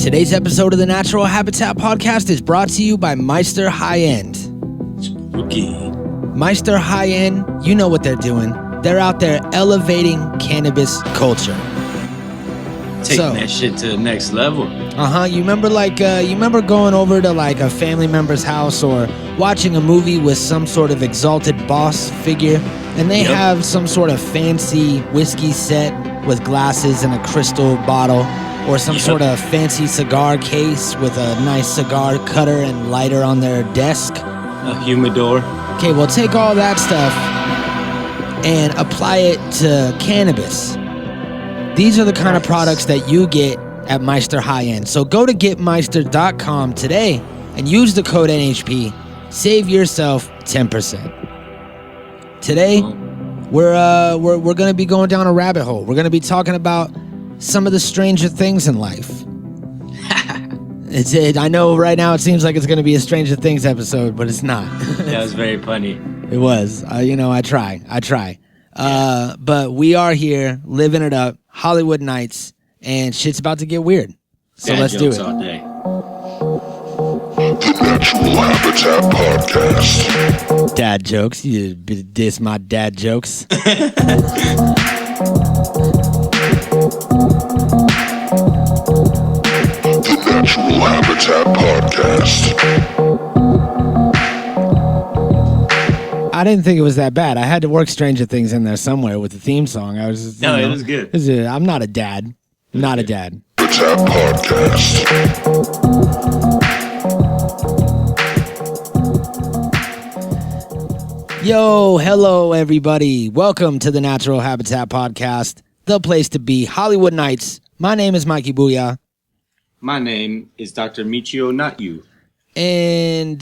Today's episode of the Natural Habitat Podcast is brought to you by Meister High End. Spooky. Meister High End, you know what they're doing. They're out there elevating cannabis culture. Taking that shit to the next level. You remember going over to like a family member's house or watching a movie with some sort of exalted boss figure, and they have some sort of fancy whiskey set with glasses and a crystal bottle, or some sort of fancy cigar case with a nice cigar cutter and lighter on their desk. A humidor. Okay, well, take all that stuff and apply it to cannabis. These are the kind of products that you get at Meister High End. So go to getmeister.com today and use the code NHP. Save yourself 10%. Today, we're going to be going down a rabbit hole. We're going to be talking about some of the stranger things in life. I know right now it seems like it's going to be a Stranger Things episode, but it's not. That was very funny. It was. I try. But we are here living it up, Hollywood nights, and shit's about to get weird. So let's do it. All day. The Natural Habitat Podcast. Dad jokes. You diss my dad jokes. The Natural Habitat Podcast. I didn't think it was that bad. I had to work Stranger Things in there somewhere with the theme song. I was just, it was good. I'm not a dad. Not a dad. Habitat Podcast. Yo, hello everybody. Welcome to the Natural Habitat Podcast, the place to be, Hollywood Nights. My name is Mikey Booyah. My name is Dr. Michio, not you. And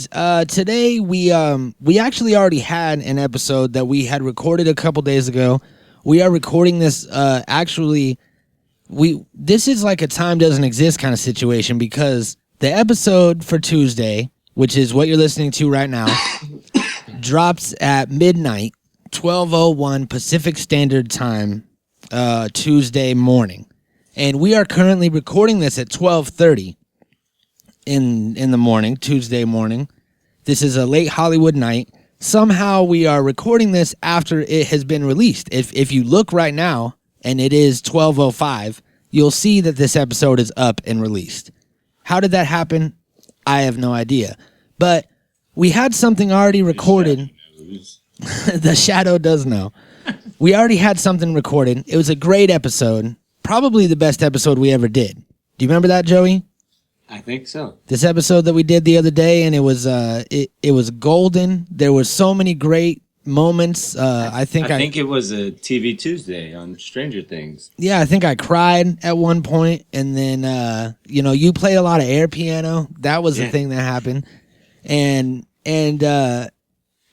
today we actually already had an episode that we had recorded a couple days ago. We are recording this this is like a time doesn't exist kind of situation, because the episode for Tuesday, which is what you're listening to right now, drops at midnight, 12:01 Pacific Standard Time, Tuesday morning. And we are currently recording this at 12:30 in the morning, Tuesday morning. This is a late Hollywood night. Somehow we are recording this after it has been released. If you look right now, and it is 12:05, you'll see that this episode is up and released. How did that happen? I have no idea. But we had something already recorded. The shadow does know. We already had something recorded. It was a great episode. Probably the best episode we ever did. Do you remember that, Joey? I think so. This episode that we did the other day, and it was golden. There were so many great moments. I think it was a TV Tuesday on Stranger Things. Yeah, I think I cried at one point, and then you played a lot of air piano. That was the thing that happened, and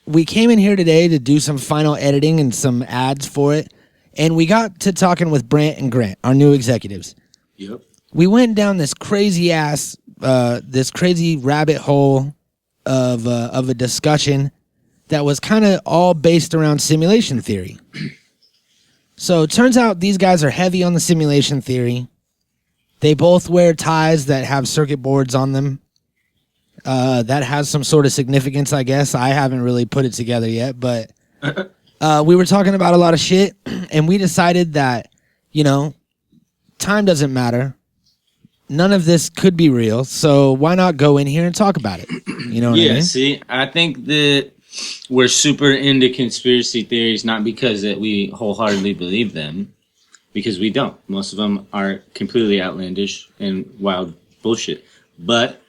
we came in here today to do some final editing and some ads for it, and we got to talking with Brant and Grant, our new executives. Yep. We went down this crazy rabbit hole of a discussion that was kind of all based around simulation theory. So it turns out these guys are heavy on the simulation theory. They both wear ties that have circuit boards on them. That has some sort of significance, I guess. I haven't really put it together yet, but we were talking about a lot of shit, and we decided that, time doesn't matter. None of this could be real, so why not go in here and talk about it? You know what I mean? See, I think that we're super into conspiracy theories, not because that we wholeheartedly believe them, because we don't. Most of them are completely outlandish and wild bullshit. But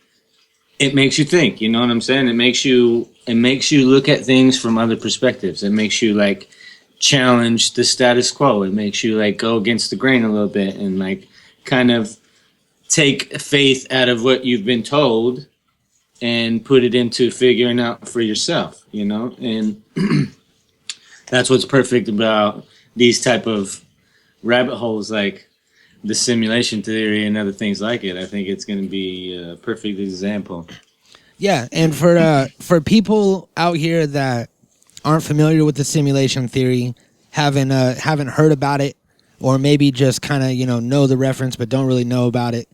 it makes you think, you know what I'm saying? It makes you look at things from other perspectives. It makes you like challenge the status quo. It makes you like go against the grain a little bit and like kind of take faith out of what you've been told and put it into figuring out for yourself, and that's what's perfect about these type of rabbit holes, like the simulation theory and other things like it. I think it's going to be a perfect example. Yeah, and for people out here that aren't familiar with the simulation theory, haven't heard about it, or maybe just kind of know the reference but don't really know about it,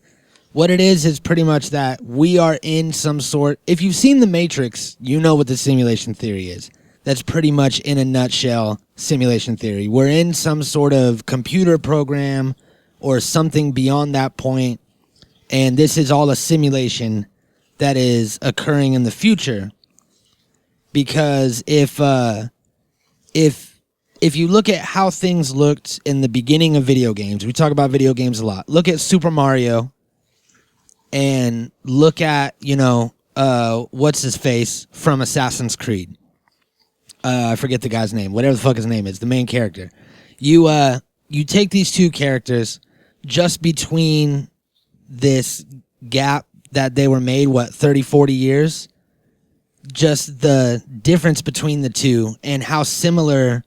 What it is pretty much that we are in some sort. If you've seen The Matrix, you know what the simulation theory is. That's pretty much in a nutshell simulation theory. We're in some sort of computer program or something beyond that point, and this is all a simulation that is occurring in the future. Because if you look at how things looked in the beginning of video games, we talk about video games a lot. Look at Super Mario. And look at, what's his face from Assassin's Creed. I forget the guy's name. Whatever the fuck his name is, the main character. You take these two characters just between this gap that they were made, 30, 40 years? Just the difference between the two and how similar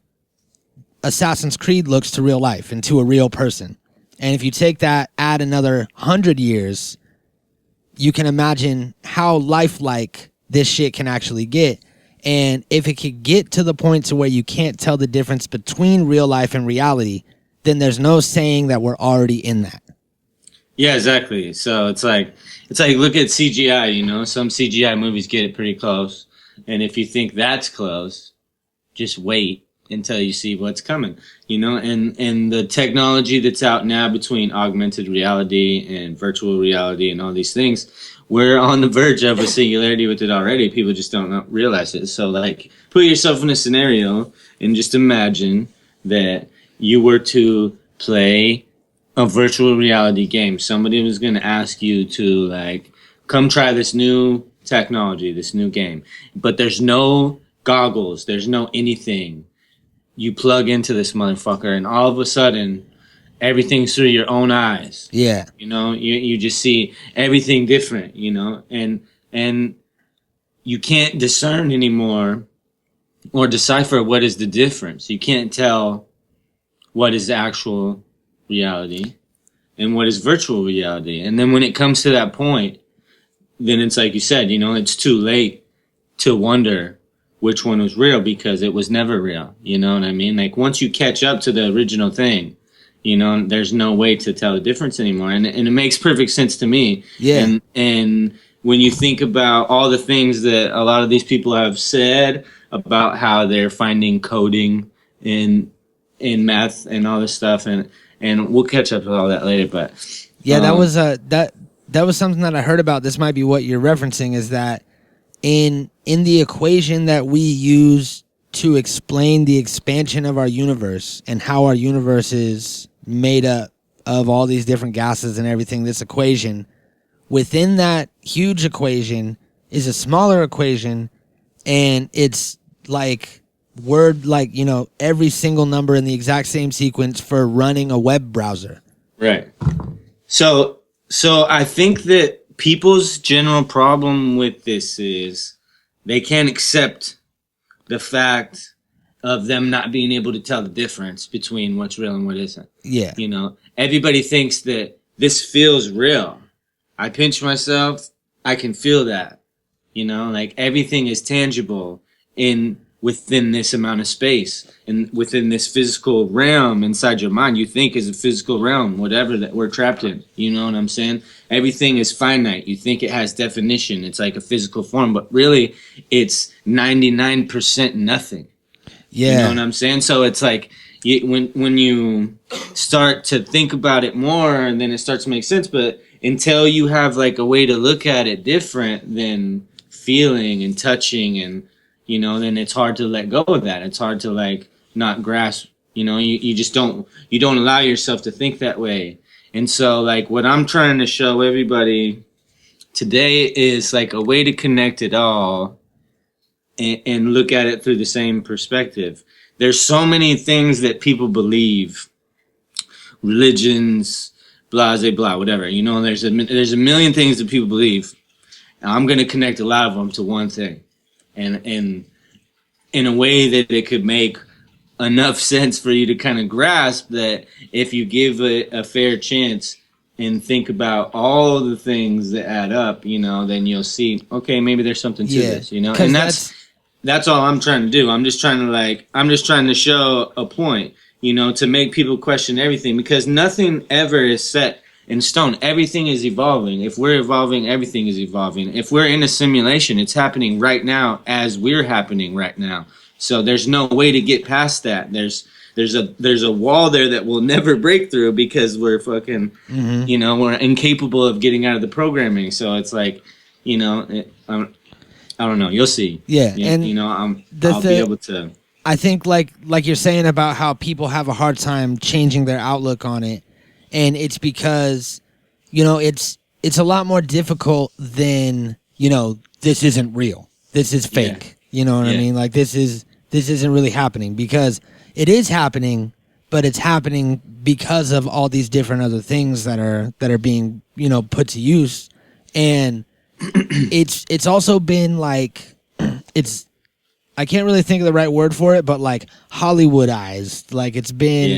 Assassin's Creed looks to real life and to a real person. And if you take that, add another 100 years... you can imagine how lifelike this shit can actually get. And if it could get to the point to where you can't tell the difference between real life and reality, then there's no saying that we're already in that. Yeah, exactly. So it's like look at CGI, some CGI movies get it pretty close. And if you think that's close, just wait until you see what's coming, and the technology that's out now between augmented reality and virtual reality and all these things, we're on the verge of a singularity with it already. People just don't realize it. So put yourself in a scenario and just imagine that you were to play a virtual reality game. Somebody was going to ask you to come try this new technology, this new game, but there's no goggles. There's no anything. You plug into this motherfucker, and all of a sudden, everything's through your own eyes. Yeah. You just see everything different, and you can't discern anymore or decipher what is the difference. You can't tell what is actual reality and what is virtual reality. And then when it comes to that point, then it's like you said, it's too late to wonder which one was real, because it was never real. You know what I mean? Once you catch up to the original thing, there's no way to tell the difference anymore. And it makes perfect sense to me. Yeah. And when you think about all the things that a lot of these people have said about how they're finding coding in math and all this stuff, and we'll catch up with all that later. But yeah, that was something that I heard about. This might be what you're referencing, is that in the equation that we use to explain the expansion of our universe and how our universe is made up of all these different gases and everything, this equation, within that huge equation is a smaller equation, and it's every single number in the exact same sequence for running a web browser. Right. So I think that people's general problem with this is they can't accept the fact of them not being able to tell the difference between what's real and what isn't. Yeah. Everybody thinks that this feels real. I pinch myself, I can feel that. Everything is tangible within this amount of space and within this physical realm inside your mind. You think is a physical realm, whatever that we're trapped in. You know what I'm saying? Everything is finite. You think it has definition. It's like a physical form, but really it's 99% nothing. Yeah. You know what I'm saying? So it's when you start to think about it more, and then it starts to make sense, but until you have a way to look at it different than feeling and touching, and then it's hard to let go of that. It's hard to not grasp. You just don't allow yourself to think that way. And so what I'm trying to show everybody today is a way to connect it all and look at it through the same perspective. There's so many things that people believe, religions, blah, blah, blah, whatever. There's a million things that people believe. And I'm going to connect a lot of them to one thing. And in a way that it could make enough sense for you to kind of grasp that if you give it a fair chance and think about all the things that add up, then you'll see, okay, maybe there's something to this, and that's all I'm trying to do. I'm just trying to show a point, to make people question everything, because nothing ever is set in stone. Everything is evolving. If we're evolving, everything is evolving. If we're in a simulation, it's happening right now as we're happening right now. So there's no way to get past that. There's a wall there that we'll never break through because we're fucking, we're incapable of getting out of the programming. So it's like, I don't know. You'll see. Yeah, and I'll be able to. I think like you're saying about how people have a hard time changing their outlook on it, and it's because, it's a lot more difficult than, this isn't real. This is fake. Yeah. You know what I mean? Like this isn't really happening, because it is happening, but it's happening because of all these different other things that are being, put to use. And it's also been like, I can't really think of the right word for it, but like Hollywoodized. Like it's because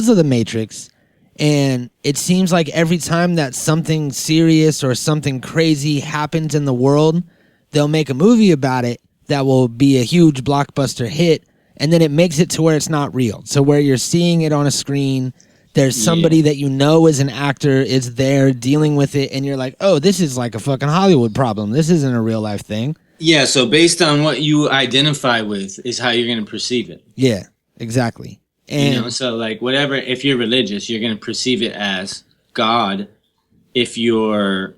of the Matrix. And it seems like every time that something serious or something crazy happens in the world, they'll make a movie about it that will be a huge blockbuster hit, and then it makes it to where it's not real. So where you're seeing it on a screen, there's somebody that is an actor is there dealing with it, and you're like, oh, this is like a fucking Hollywood problem. This isn't a real life thing. Yeah, so based on what you identify with is how you're going to perceive it. Yeah, exactly. And so like whatever, if you're religious, you're going to perceive it as God. If you're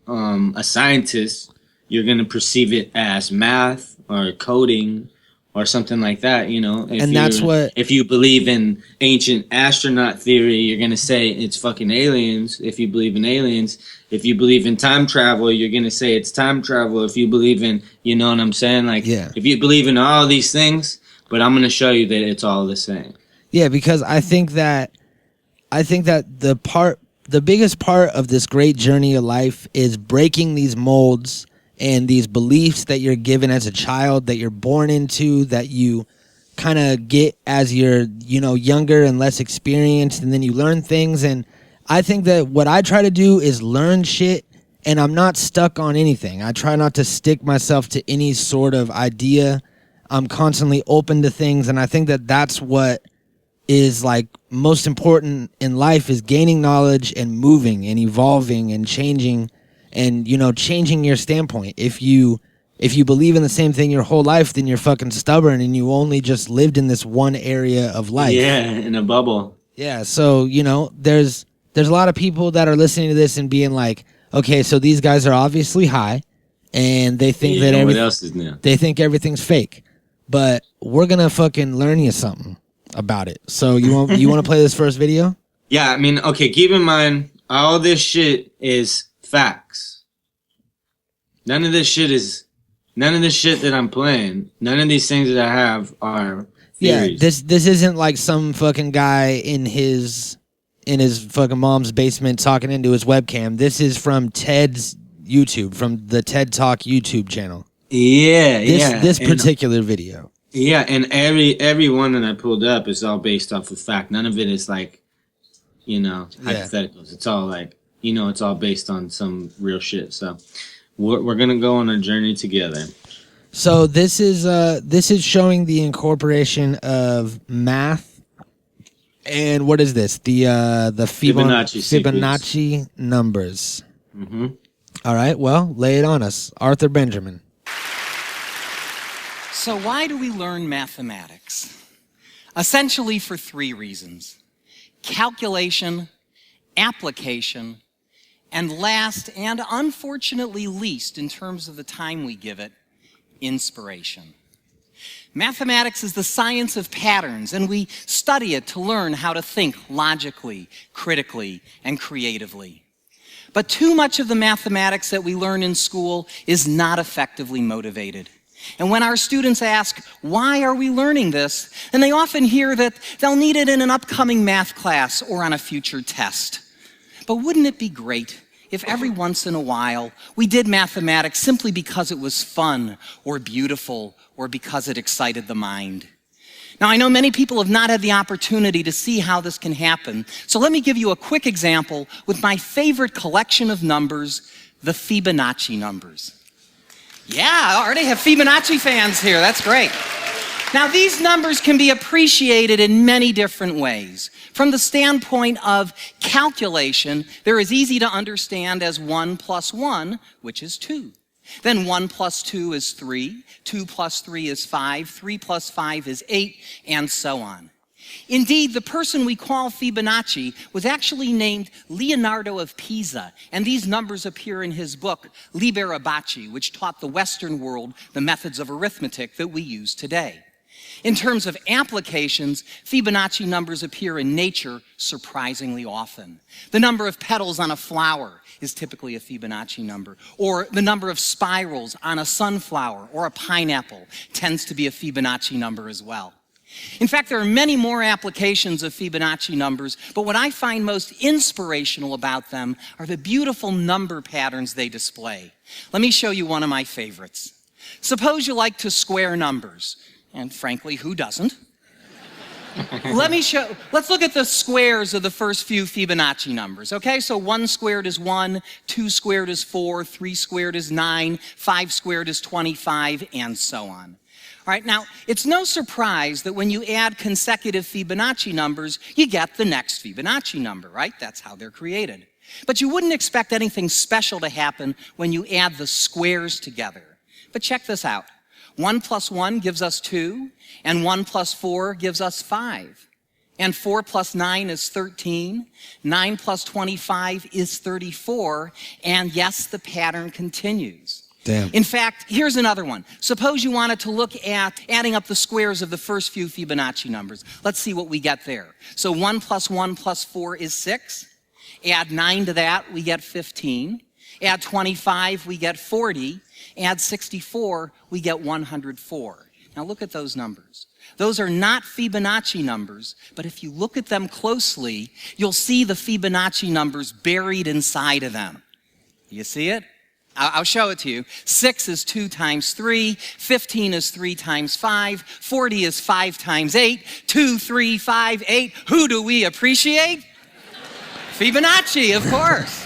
a scientist, you're going to perceive it as math or coding or something like that, If you believe in ancient astronaut theory, you're going to say it's fucking aliens. If you believe in aliens, if you believe in time travel, you're going to say it's time travel. If you believe in, you know what I'm saying? Like, if you believe in all these things, but I'm going to show you that it's all the same. Yeah, because I think that the biggest part of this great journey of life is breaking these molds and these beliefs that you're given as a child, that you're born into, that you kind of get as you're, younger and less experienced, and then you learn things. And I think that what I try to do is learn shit, and I'm not stuck on anything. I try not to stick myself to any sort of idea. I'm constantly open to things, and I think that that's what is like most important in life, is gaining knowledge and moving and evolving and changing and, changing your standpoint. If you believe in the same thing your whole life, then you're fucking stubborn and you only just lived in this one area of life. Yeah, in a bubble. Yeah, so, there's a lot of people that are listening to this and being like, okay, so these guys are obviously high and they think that what else is new? They think everything's fake. But we're going to fucking learn you something about it. So you want to play this first video? Yeah, I mean, okay, keep in mind, all this shit is facts. None of this shit that I'm playing, none of these things that I have are theories. Yeah, this isn't like some fucking guy in his fucking mom's basement talking into his webcam. This is from Ted's YouTube, from the TED Talk YouTube channel. Yeah, This particular video. Yeah, and every one that I pulled up is all based off of fact. None of it is like, hypotheticals. It's all like, it's all based on some real shit. So we're gonna go on a journey together. So this is showing the incorporation of math, and what is this? The Fibonacci numbers. Mm-hmm. All right, well, lay it on us, Arthur Benjamin. So why do we learn mathematics? Essentially for three reasons: calculation, application, and last, and unfortunately least in terms of the time we give it, inspiration. Mathematics is the science of patterns, and we study it to learn how to think logically, critically, and creatively. But too much of the mathematics that we learn in school is not effectively motivated. And when our students ask, why are we learning this? And they often hear that they'll need it in an upcoming math class or on a future test. But wouldn't it be great if every once in a while we did mathematics simply because it was fun or beautiful or because it excited the mind? Now, I know many people have not had the opportunity to see how this can happen, so let me give you a quick example with my favorite collection of numbers, the Fibonacci numbers. Yeah, I already have Fibonacci fans here. That's great. Now, these numbers can be appreciated in many different ways. From the standpoint of calculation, they're as easy to understand as 1 plus 1, which is 2. Then 1 plus 2 is 3, 2 plus 3 is 5, 3 plus 5 is 8, and so on. Indeed, the person we call Fibonacci was actually named Leonardo of Pisa, and these numbers appear in his book, Liber Abaci, which taught the Western world the methods of arithmetic that we use today. In terms of applications, Fibonacci numbers appear in nature surprisingly often. The number of petals on a flower is typically a Fibonacci number, or the number of spirals on a sunflower or a pineapple tends to be a Fibonacci number as well. In fact, there are many more applications of Fibonacci numbers, but what I find most inspirational about them are the beautiful number patterns they display. Let me show you one of my favorites. Suppose you like to square numbers, and frankly, who doesn't? Let's look at the squares of the first few Fibonacci numbers, okay? So 1 squared is 1, 2 squared is 4, 3 squared is 9, 5 squared is 25, and so on. All right, now, it's no surprise that when you add consecutive Fibonacci numbers, you get the next Fibonacci number, right? That's how they're created. But you wouldn't expect anything special to happen when you add the squares together. But check this out. 1 plus 1 gives us 2, and 1 plus 4 gives us 5. And 4 plus 9 is 13, 9 plus 25 is 34, and yes, the pattern continues. Damn. In fact, here's another one. Suppose you wanted to look at adding up the squares of the first few Fibonacci numbers. Let's see what we get there. So 1 plus 1 plus 4 is 6. Add 9 to that, we get 15. Add 25, we get 40. Add 64, we get 104. Now look at those numbers. Those are not Fibonacci numbers, but if you look at them closely, you'll see the Fibonacci numbers buried inside of them. You see it? I'll show it to you. 6 is 2 times 3, 15 is 3 times 5, 40 is 5 times 8, 2, 3, 5, 8. Who do we appreciate? Fibonacci, of course.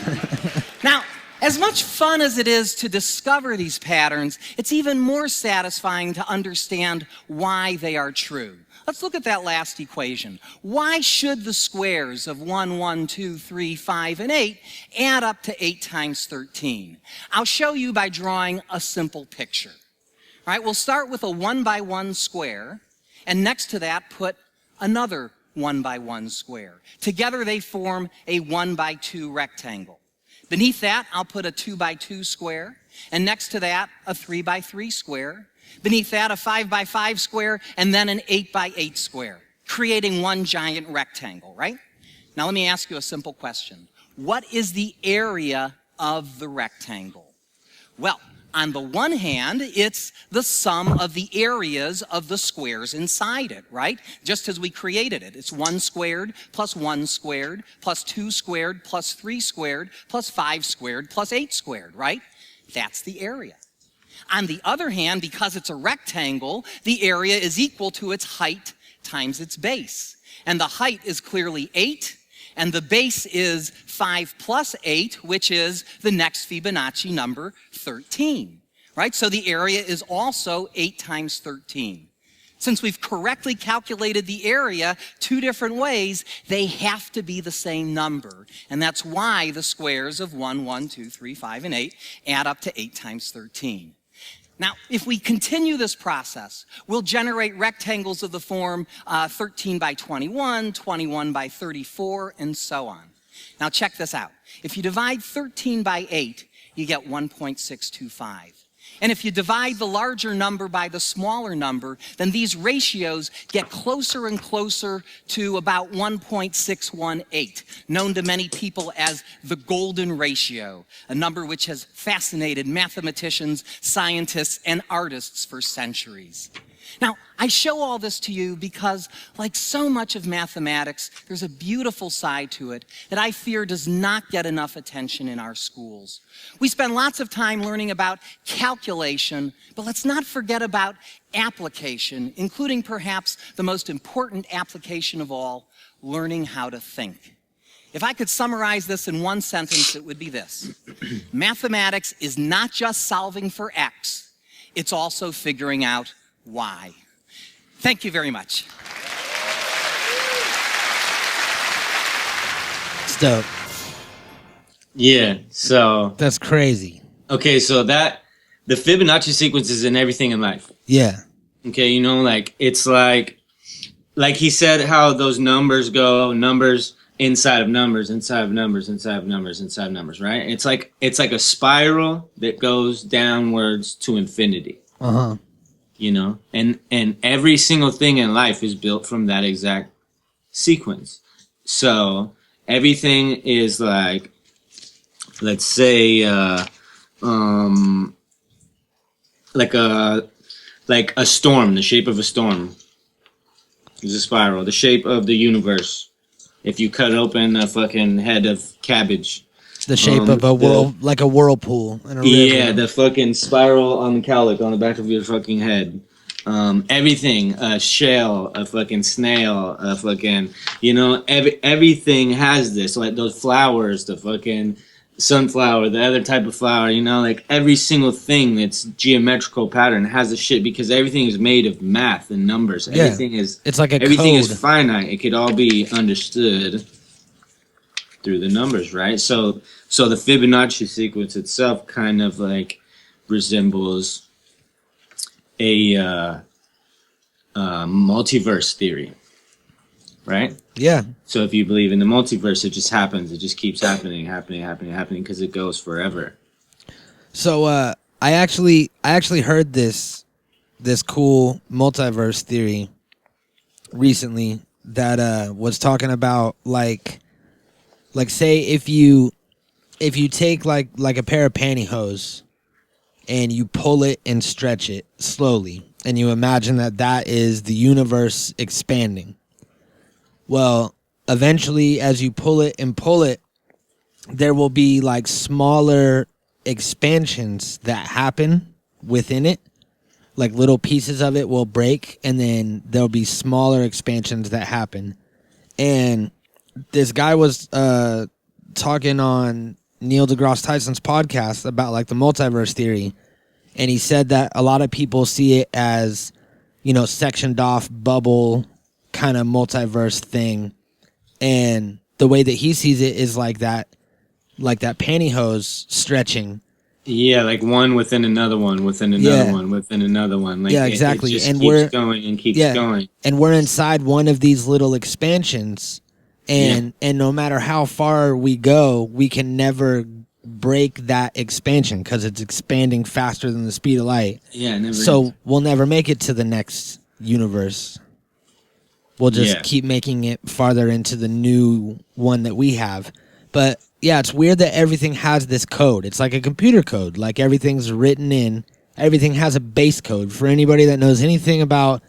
Now, as much fun as it is to discover these patterns, it's even more satisfying to understand why they are true. Let's look at that last equation. Why should the squares of 1, 1, 2, 3, 5, and 8 add up to 8 times 13? I'll show you by drawing a simple picture. All right, we'll start with a 1 by 1 square, and next to that put another 1 by 1 square. Together they form a 1 by 2 rectangle. Beneath that, I'll put a 2 by 2 square, and next to that, a 3 by 3 square. Beneath that, a 5 by 5 square, and then an 8 by 8 square, creating one giant rectangle, right? Now let me ask you a simple question. What is the area of the rectangle? Well, on the one hand, it's the sum of the areas of the squares inside it, right? Just as we created it. It's 1 squared plus 1 squared plus 2 squared plus 3 squared plus 5 squared plus 8 squared, right? That's the area. On the other hand, because it's a rectangle, the area is equal to its height times its base. And the height is clearly 8, and the base is 5 plus 8, which is the next Fibonacci number, 13, right? So the area is also 8 times 13. Since we've correctly calculated the area 2 different ways, they have to be the same number. And that's why the squares of 1, 1, 2, 3, 5, and 8 add up to 8 times 13. Now, if we continue this process, we'll generate rectangles of the form 13 by 21, 21 by 34, and so on. Now, check this out. If you divide 13 by 8, you get 1.625. And if you divide the larger number by the smaller number, then these ratios get closer and closer to about 1.618, known to many people as the golden ratio, a number which has fascinated mathematicians, scientists, and artists for centuries. Now, I show all this to you because, like so much of mathematics, there's a beautiful side to it that I fear does not get enough attention in our schools. We spend lots of time learning about calculation, but let's not forget about application, including perhaps the most important application of all, learning how to think. If I could summarize this in one sentence, it would be this. Mathematics is not just solving for X, it's also figuring out why. Thank you very much. It's dope. Yeah. So That's crazy. okay, so that the Fibonacci sequence is in everything in life. Yeah. Okay, you know, like it's like he said how those numbers go, numbers inside of numbers, inside of numbers, inside of numbers, inside of numbers, right? It's like a spiral that goes downwards to infinity. Uh-huh. You know? And every single thing in life is built from that exact sequence. So everything is like, let's say like a storm, the shape of a storm is a spiral. The shape of the universe. If you cut open a fucking head of cabbage. The shape of a like a whirlpool in a river. Yeah, the fucking spiral on the cowlick on the back of your fucking head. Everything, a shell, a fucking snail, a fucking, you know, everything has this. Like those flowers, the fucking sunflower, the other type of flower, you know, like every single thing that's geometrical pattern has a shit because everything is made of math and numbers. Yeah. Everything is, it's like a everything code. is finite. It could all be understood through the numbers, right? So the Fibonacci sequence itself kind of like resembles a multiverse theory, right? Yeah. So if you believe in the multiverse, it just happens. It just keeps happening because it goes forever. So I actually heard this cool multiverse theory recently that was talking about like say if you take like a pair of pantyhose and you pull it and stretch it slowly and you imagine that is the universe expanding. Well, eventually as you pull it, there will be like smaller expansions that happen within it. Like little pieces of it will break and then there'll be smaller expansions that happen. And this guy was talking on Neil deGrasse Tyson's podcast about like the multiverse theory, and he said that a lot of people see it as, you know, sectioned off bubble kind of multiverse thing, and the way that he sees it is like that pantyhose stretching. Yeah, like one within another one, within another one, within another one. Like yeah, exactly. It just and keeps going and keeps going. And we're inside one of these little expansions. And no matter how far we go, we can never break that expansion because it's expanding faster than the speed of light. Yeah, never. So we'll never make it to the next universe. We'll just keep making it farther into the new one that we have. But yeah, it's weird that everything has this code. It's like a computer code. Like everything's written in. Everything has a base code. For anybody that knows anything about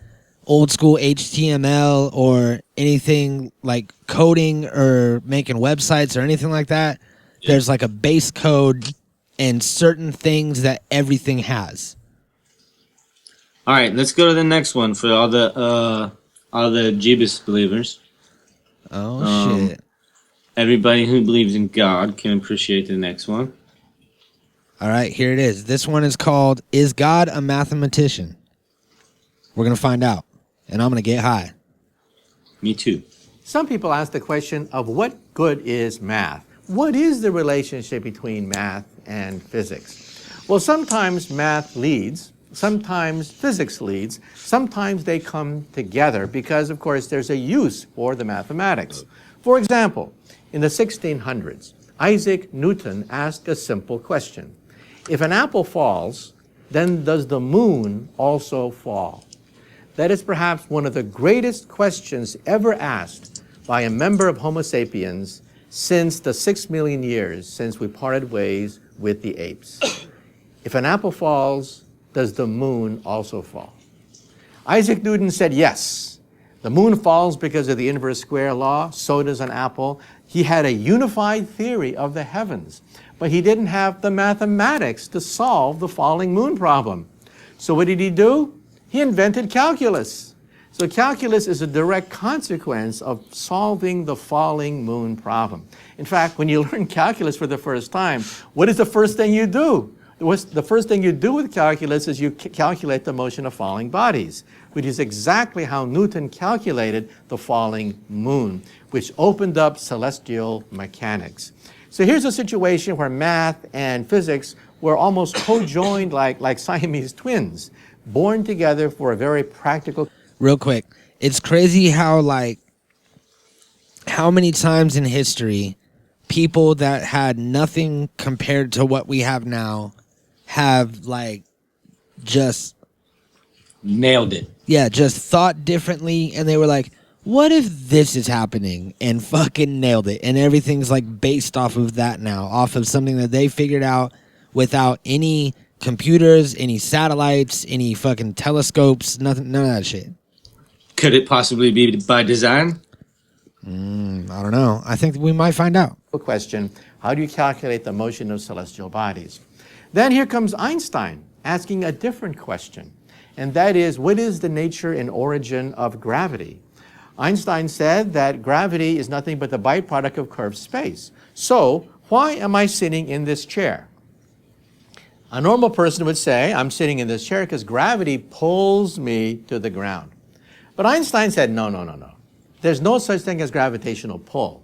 old school HTML or anything like coding or making websites or anything like that, there's like a base code and certain things that everything has. All right, let's go to the next one for all the Jeebus believers. Oh shit. Everybody who believes in God can appreciate the next one. All right, here it is. This one is called, Is God a Mathematician? We're going to find out, and I'm going to get high. Me too. Some people ask the question of what good is math? What is the relationship between math and physics? Well, sometimes math leads, sometimes physics leads, sometimes they come together because, of course, there's a use for the mathematics. For example, in the 1600s, Isaac Newton asked a simple question. If an apple falls, then does the moon also fall? That is perhaps one of the greatest questions ever asked by a member of Homo sapiens since the 6 million years since we parted ways with the apes. If an apple falls, does the moon also fall? Isaac Newton said yes. The moon falls because of the inverse square law, so does an apple. He had a unified theory of the heavens, but he didn't have the mathematics to solve the falling moon problem. So what did he do? He invented calculus. So calculus is a direct consequence of solving the falling moon problem. In fact, when you learn calculus for the first time, what is the first thing you do? The first thing you do with calculus is you calculate the motion of falling bodies. which is exactly how Newton calculated the falling moon, which opened up celestial mechanics. So here's a situation where math and physics were almost co-joined like Siamese twins, born together for a very practical. Real quick, it's crazy how many times in history people that had nothing compared to what we have now have just Nailed it. just thought differently, and they were like, what if this is happening, and fucking nailed it, and everything's based off of that now, off of something that they figured out without any computers, any satellites, any fucking telescopes, nothing, none of that shit. Could it possibly be by design? I don't know. I think we might find out. Question, how do you calculate the motion of celestial bodies? Then here comes Einstein asking a different question, and that is, what is the nature and origin of gravity? Einstein said that gravity is nothing but the byproduct of curved space. So why am I sitting in this chair? A normal person would say, I'm sitting in this chair because gravity pulls me to the ground. But Einstein said, no. There's no such thing as gravitational pull.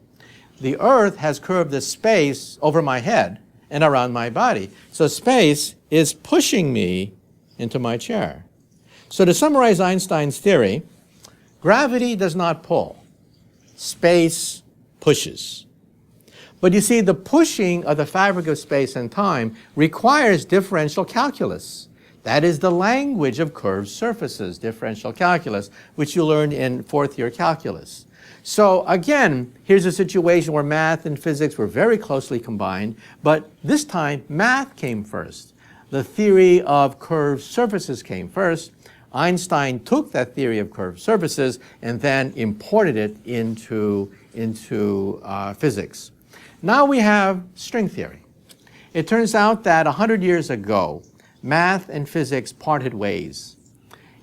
The Earth has curved the space over my head and around my body. So space is pushing me into my chair. So to summarize Einstein's theory, gravity does not pull. Space pushes. But you see, the pushing of the fabric of space and time requires differential calculus. That is the language of curved surfaces, differential calculus, which you learned in fourth-year calculus. So again, here's a situation where math and physics were very closely combined, but this time math came first. The theory of curved surfaces came first. Einstein took that theory of curved surfaces and then imported it into physics. Now we have string theory. It turns out that 100 years ago, math and physics parted ways.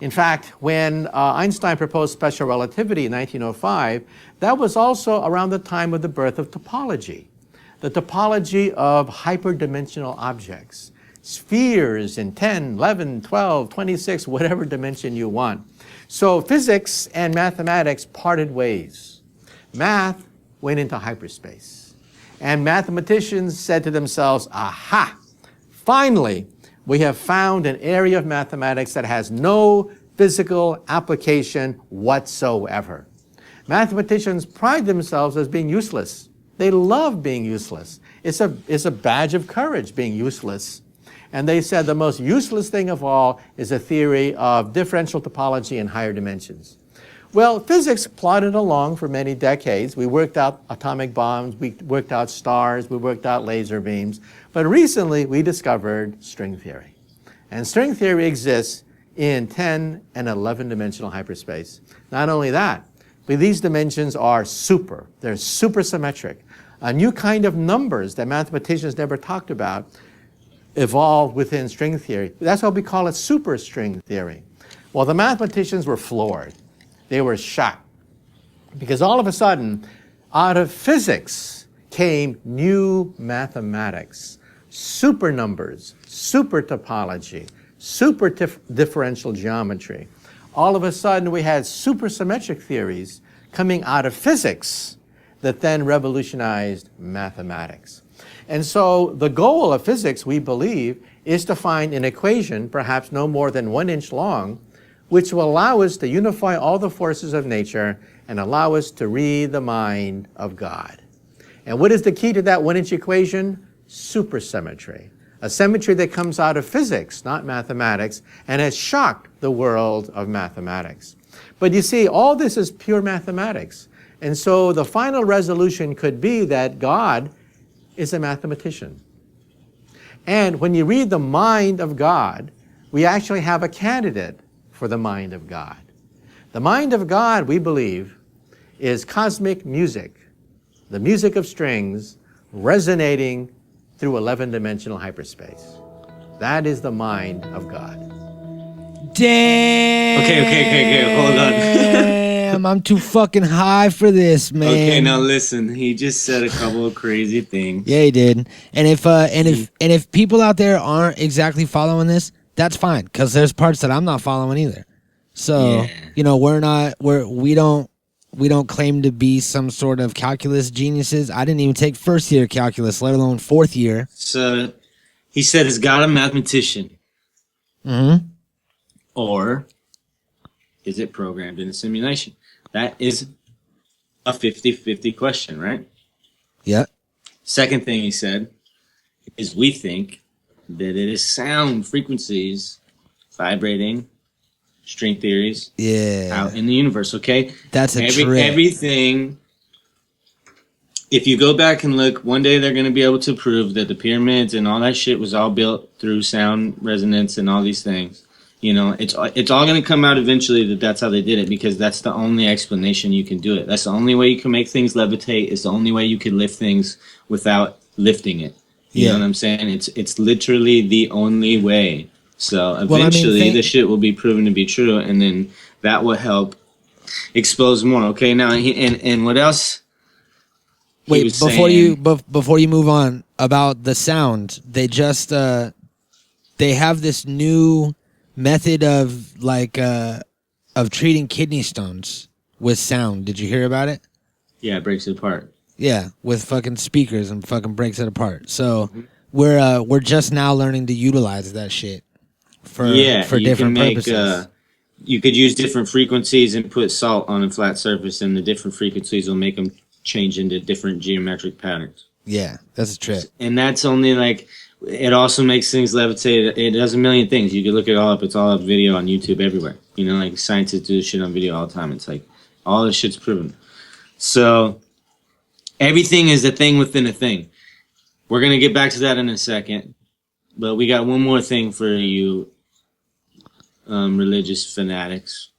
In fact, when Einstein proposed special relativity in 1905, that was also around the time of the birth of topology, the topology of hyperdimensional objects, spheres in 10, 11, 12, 26, whatever dimension you want. So physics and mathematics parted ways. Math went into hyperspace. And mathematicians said to themselves, aha, finally, we have found an area of mathematics that has no physical application whatsoever. Mathematicians pride themselves as being useless. They love being useless. It's a badge of courage being useless. And they said the most useless thing of all is a theory of differential topology in higher dimensions. Well, physics plodded along for many decades. We worked out atomic bombs, we worked out stars, we worked out laser beams. But recently, we discovered string theory. And string theory exists in 10 and 11-dimensional hyperspace. Not only that, but these dimensions are super. They're supersymmetric. A new kind of numbers that mathematicians never talked about evolved within string theory. That's why we call it superstring theory. Well, the mathematicians were floored. They were shocked. Because all of a sudden, out of physics came new mathematics, super numbers, super topology, super differential geometry. All of a sudden, we had supersymmetric theories coming out of physics that then revolutionized mathematics. And so the goal of physics, we believe, is to find an equation, perhaps no more than 1 inch long, which will allow us to unify all the forces of nature and allow us to read the mind of God. And what is the key to that 1 inch equation? Supersymmetry. A symmetry that comes out of physics, not mathematics, and has shocked the world of mathematics. But you see, all this is pure mathematics. And so the final resolution could be that God is a mathematician. And when you read the mind of God, we actually have a candidate for the mind of God. The mind of God, we believe, is cosmic music, the music of strings resonating through 11-dimensional hyperspace. That is the mind of God. Damn. Okay, hold on. Damn, I'm too fucking high for this, man. Okay, now listen. He just said a couple of crazy things. Yeah, he did. And if people out there aren't exactly following this, that's fine, because there's parts that I'm not following either. So, Yeah. you know, we don't claim to be some sort of calculus geniuses. I didn't even take first year calculus, let alone fourth year. So he said, is God a mathematician? Mm-hmm. Or is it programmed in a simulation? That is a 50-50 question, right? Yep. Second thing he said is we think that it is sound frequencies vibrating, string theories out in the universe, okay? That's a trick. Everything, if you go back and look, one day they're going to be able to prove that the pyramids and all that shit was all built through sound resonance and all these things. You know, it's all going to come out eventually that that's how they did it, because that's the only explanation you can do it. That's the only way you can make things levitate. It's the only way you can lift things without lifting it. You know what I'm saying? It's literally the only way. So eventually the shit will be proven to be true, and then that will help expose more. Okay, now and what else? Wait, before you move on about the sound, they just they have this new method of of treating kidney stones with sound. Did you hear about it? Yeah, it breaks it apart. Yeah, with fucking speakers and fucking breaks it apart. So we're just now learning to utilize that shit for different purposes. You could use different frequencies and put salt on a flat surface, and the different frequencies will make them change into different geometric patterns. Yeah, that's a trick. And that's only like, it also makes things levitate. It does a million things. You can look it all up. It's all up video on YouTube everywhere. You know, like scientists do this shit on video all the time. It's like all this shit's proven. So everything is a thing within a thing. We're going to get back to that in a second. But we got one more thing for you religious fanatics,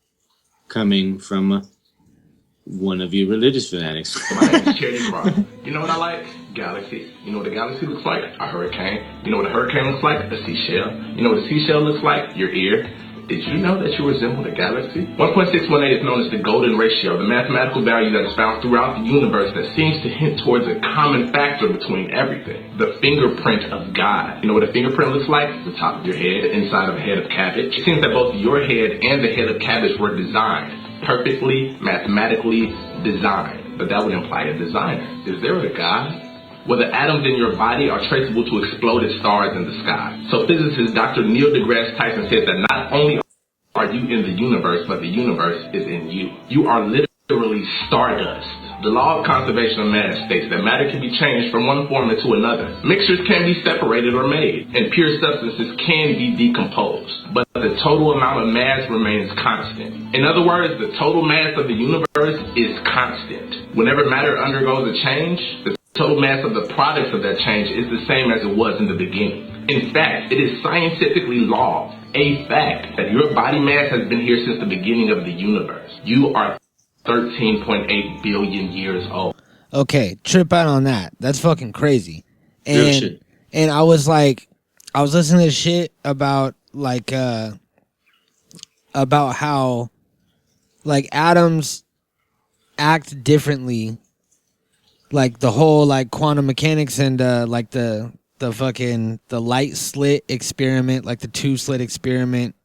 coming from one of you religious fanatics. My name is Cherry Cross. You know what I like? Galaxies. You know what a galaxy looks like? A hurricane. You know what a hurricane looks like? A seashell. You know what a seashell looks like? Your ear. Did you know that you resemble a galaxy? 1.618 is known as the golden ratio, the mathematical value that is found throughout the universe that seems to hint towards a common factor between everything. The fingerprint of God. You know what a fingerprint looks like? The top of your head, inside of a head of cabbage. It seems that both your head and the head of cabbage were designed, perfectly, mathematically designed. But that would imply a designer. Is there a God? Well, the atoms in your body are traceable to exploded stars in the sky. So physicist Dr. Neil deGrasse Tyson said that not only are you in the universe, but the universe is in you. You are literally stardust. The law of conservation of matter states that matter can be changed from one form into another. Mixtures can be separated or made, and pure substances can be decomposed. But the total amount of mass remains constant. In other words, the total mass of the universe is constant. Whenever matter undergoes a change, the total mass of the products of that change is the same as it was in the beginning. In fact, it is scientifically law, a fact, that your body mass has been here since the beginning of the universe. You are 13.8 billion years old. Okay, trip out on that. That's fucking crazy. Real shit. And I was listening to shit about how like atoms act differently. Like the whole like quantum mechanics and like the light slit experiment, like the 2-slit experiment.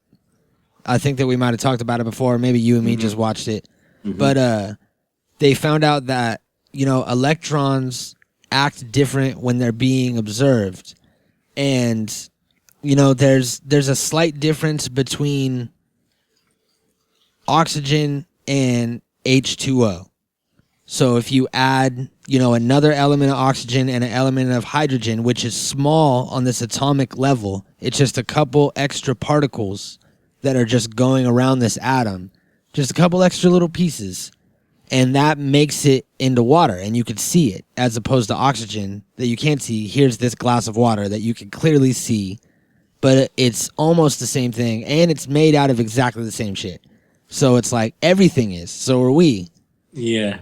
I think that we might have talked about it before. Maybe you and me just watched it. But they found out that, you know, electrons act different when they're being observed. And, you know, there's a slight difference between oxygen and H2O. So if you add, you know, another element of oxygen and an element of hydrogen, which is small on this atomic level, it's just a couple extra particles that are just going around this atom, just a couple extra little pieces, and that makes it into water, and you can see it, as opposed to oxygen that you can't see. Here's this glass of water that you can clearly see, but it's almost the same thing, and it's made out of exactly the same shit. So it's like everything is. So are we. Yeah.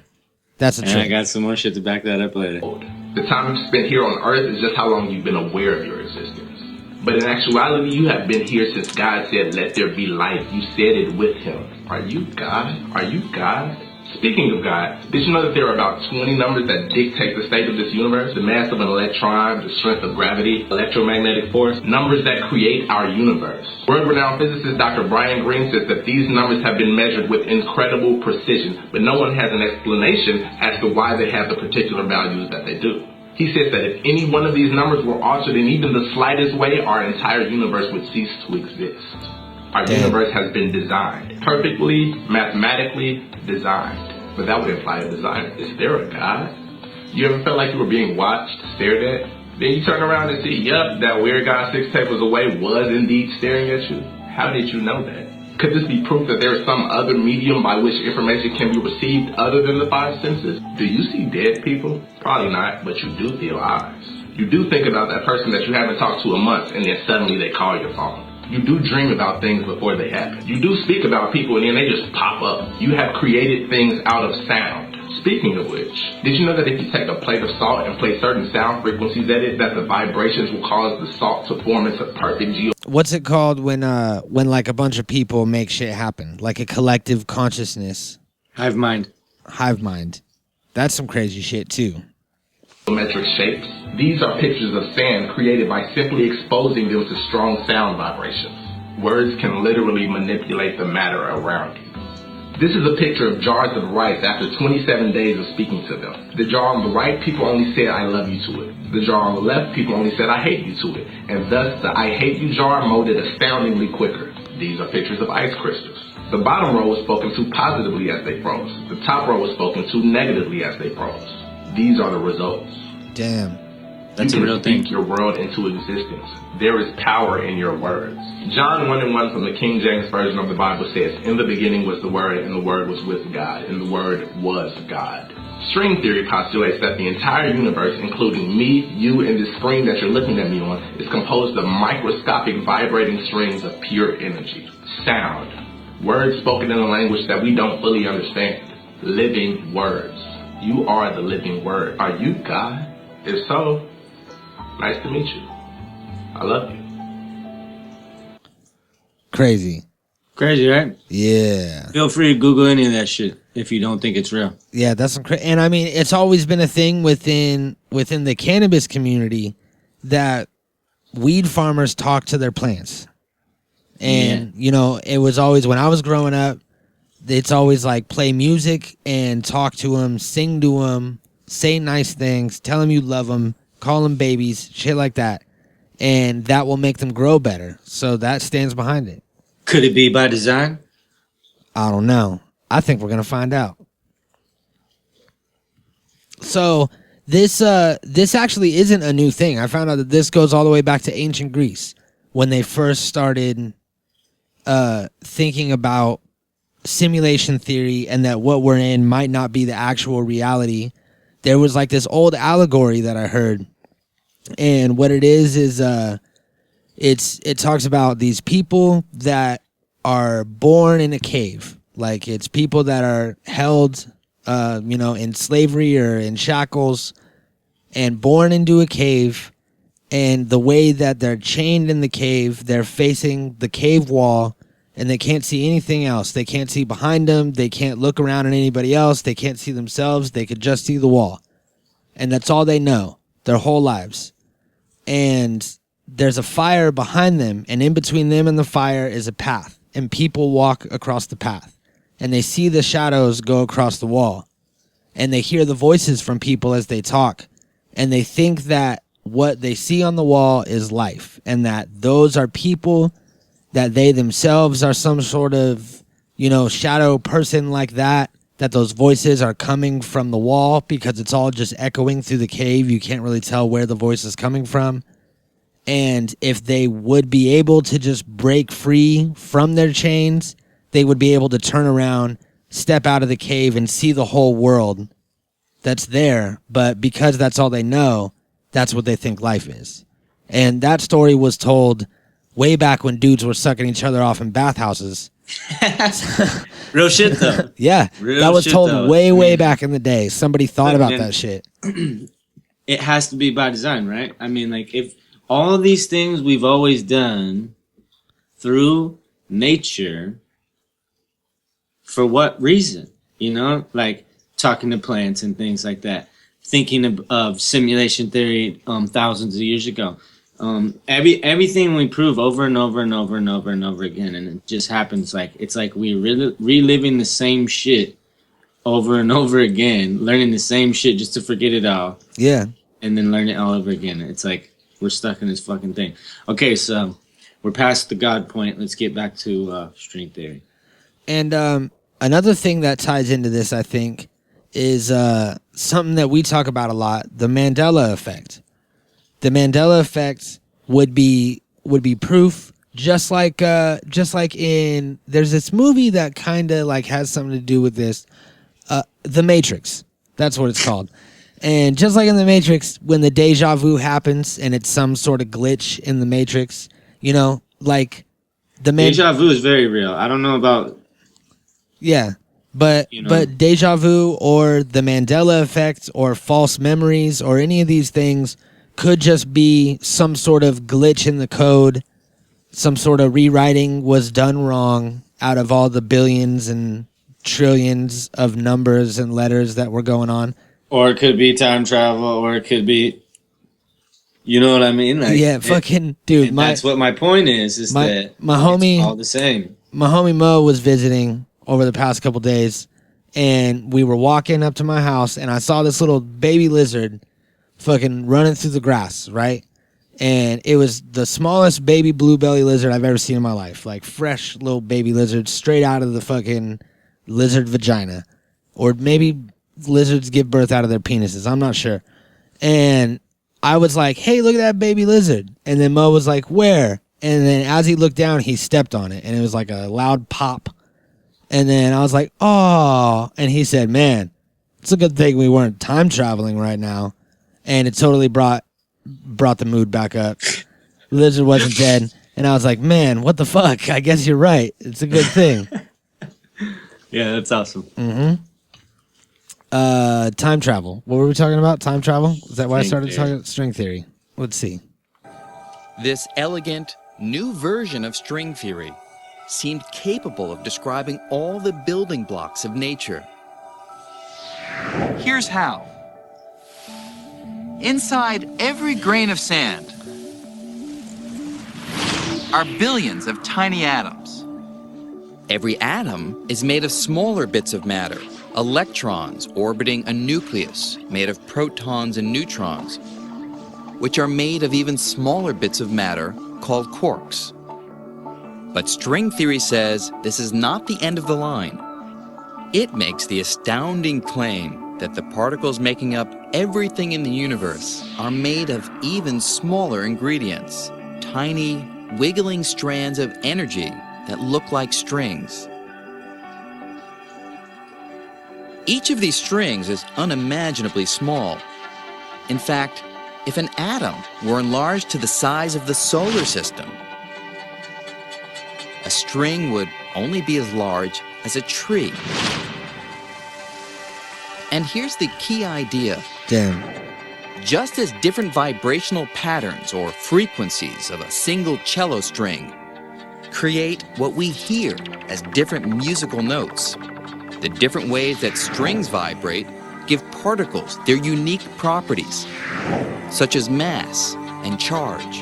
That's a trick. And I got some more shit to back that up later. The time spent here on Earth is just how long you've been aware of your existence. But in actuality, you have been here since God said, "Let there be light." You said it with him. Are you God? Are you God? Speaking of God, did you know that there are about 20 numbers that dictate the state of this universe? The mass of an electron, the strength of gravity, electromagnetic force, numbers that create our universe. World-renowned physicist Dr. Brian Greene says that these numbers have been measured with incredible precision, but no one has an explanation as to why they have the particular values that they do. He says that if any one of these numbers were altered in even the slightest way, our entire universe would cease to exist. Our universe has been designed, perfectly, mathematically designed. But that would imply a designer. Is there a God? You ever felt like you were being watched, stared at? Then you turn around and see, yup, that weird guy 6 tables away was indeed staring at you. How did you know that? Could this be proof that there is some other medium by which information can be received other than the 5 senses? Do you see dead people? Probably not, but you do feel eyes. You do think about that person that you haven't talked to in months, and then suddenly they call your phone. You do dream about things before they happen. You do speak about people and then they just pop up. You have created things out of sound. Speaking of which, did you know that if you take a plate of salt and play certain sound frequencies at it, that the vibrations will cause the salt to form into perfect What's it called when like a bunch of people make shit happen? Like a collective consciousness. Hive mind. Hive mind. That's some crazy shit too. geometric shapes? These are pictures of sand created by simply exposing them to strong sound vibrations. Words can literally manipulate the matter around you. This is a picture of jars of rice after 27 days of speaking to them. The jar on the right, people only said, I love you to it. The jar on the left, people only said, I hate you to it. And thus, the I hate you jar molded astoundingly quicker. These are pictures of ice crystals. The bottom row was spoken to positively as they froze. The top row was spoken to negatively as they froze. These are the results. Damn. That's a real thing. You can speak your world into existence. There is power in your words. John 1:1 from the King James Version of the Bible says, in the beginning was the Word, and the Word was with God, and the Word was God. String theory postulates that the entire universe, including me, you, and this screen that you're looking at me on, is composed of microscopic vibrating strings of pure energy. Sound. Words spoken in a language that we don't fully understand. Living words. You are the living word. Are you God? If so, nice to meet you. I love you. Crazy. Crazy, right? Yeah. Feel free to Google any of that shit if you don't think it's real. Yeah, that's some crazy. And I mean, it's always been a thing within the cannabis community that weed farmers talk to their plants. And, you know, it was always, when I was growing up, it's always like play music and talk to them, sing to them, say nice things, tell them you love them, call them babies, shit like that. And that will make them grow better. So that stands behind it. Could it be by design? I don't know. I think we're going to find out. So this actually isn't a new thing. I found out that this goes all the way back to ancient Greece when they first started thinking about simulation theory and that what we're in might not be the actual reality. There was like this old allegory that I heard, and what it is it talks about these people that are born in a cave. Like it's people that are held in slavery or in shackles and born into a cave, and the way that they're chained in the cave, they're facing the cave wall and they can't see anything else. They can't see behind them. They can't look around at anybody else. They can't see themselves. They could just see the wall. And that's all they know their whole lives. And there's a fire behind them, and in between them and the fire is a path. And people walk across the path. And they see the shadows go across the wall. And they hear the voices from people as they talk. And they think that what they see on the wall is life. And that those are people, that they themselves are some sort of, shadow person like that those voices are coming from the wall because it's all just echoing through the cave. You can't really tell where the voice is coming from. And if they would be able to just break free from their chains, they would be able to turn around, step out of the cave, and see the whole world that's there. But because that's all they know, that's what they think life is. And that story was told way back when dudes were sucking each other off in bathhouses. Real shit, though. Yeah, Real that was shit, told though. way back in the day. Somebody thought about And that shit. It has to be by design, right? I mean, like, if all of these things we've always done through nature, for what reason? You know, like talking to plants and things like that. Thinking of simulation theory thousands of years ago. Everything we prove over and over and over and over and over again, and it just happens like it's like we reliving the same shit over and over again, learning the same shit just to forget it all. Yeah. And then learn it all over again. It's like we're stuck in this fucking thing. Okay, so we're past the God point. Let's get back to string theory. And another thing that ties into this, I think, is something that we talk about a lot: the Mandela effect. The Mandela effect would be proof, just like in there's this movie that kind of like has something to do with this, The Matrix. That's what it's called. And just like in The Matrix, when the deja vu happens and it's some sort of glitch in the Matrix, you know, like the deja vu is very real. I don't know about but deja vu or the Mandela effect or false memories or any of these things could just be some sort of glitch in the code, some sort of rewriting was done wrong out of all the billions and trillions of numbers and letters that were going on. Or it could be time travel, or it could be, you know what I mean? Like, dude. That's what my point is that my homie, it's all the same. My homie Mo was visiting over the past couple days, and we were walking up to my house, and I saw this little baby lizard fucking running through the grass, right? And it was the smallest baby blue belly lizard I've ever seen in my life. Like fresh little baby lizard straight out of the fucking lizard vagina. Or maybe lizards give birth out of their penises. I'm not sure. And I was like, hey, look at that baby lizard. And then Mo was like, where? And then as he looked down, he stepped on it. And it was like a loud pop. And then I was like, oh. And he said, man, it's a good thing we weren't time traveling right now. And it totally brought the mood back up. The lizard wasn't dead. And I was like, man, what the fuck? I guess you're right. It's a good thing. Yeah, that's awesome. Mm-hmm. Time travel. What were we talking about? Time travel? Is that why I started talking about string theory? Let's see. This elegant, new version of string theory seemed capable of describing all the building blocks of nature. Here's how. Inside every grain of sand are billions of tiny atoms. Every atom is made of smaller bits of matter, electrons orbiting a nucleus made of protons and neutrons, which are made of even smaller bits of matter called quarks. But string theory says this is not the end of the line. It makes the astounding claim that the particles making up everything in the universe are made of even smaller ingredients, tiny, wiggling strands of energy that look like strings. Each of these strings is unimaginably small. In fact, if an atom were enlarged to the size of the solar system, a string would only be as large as a tree. And here's the key idea. Damn. Just as different vibrational patterns or frequencies of a single cello string create what we hear as different musical notes, the different ways that strings vibrate give particles their unique properties, such as mass and charge.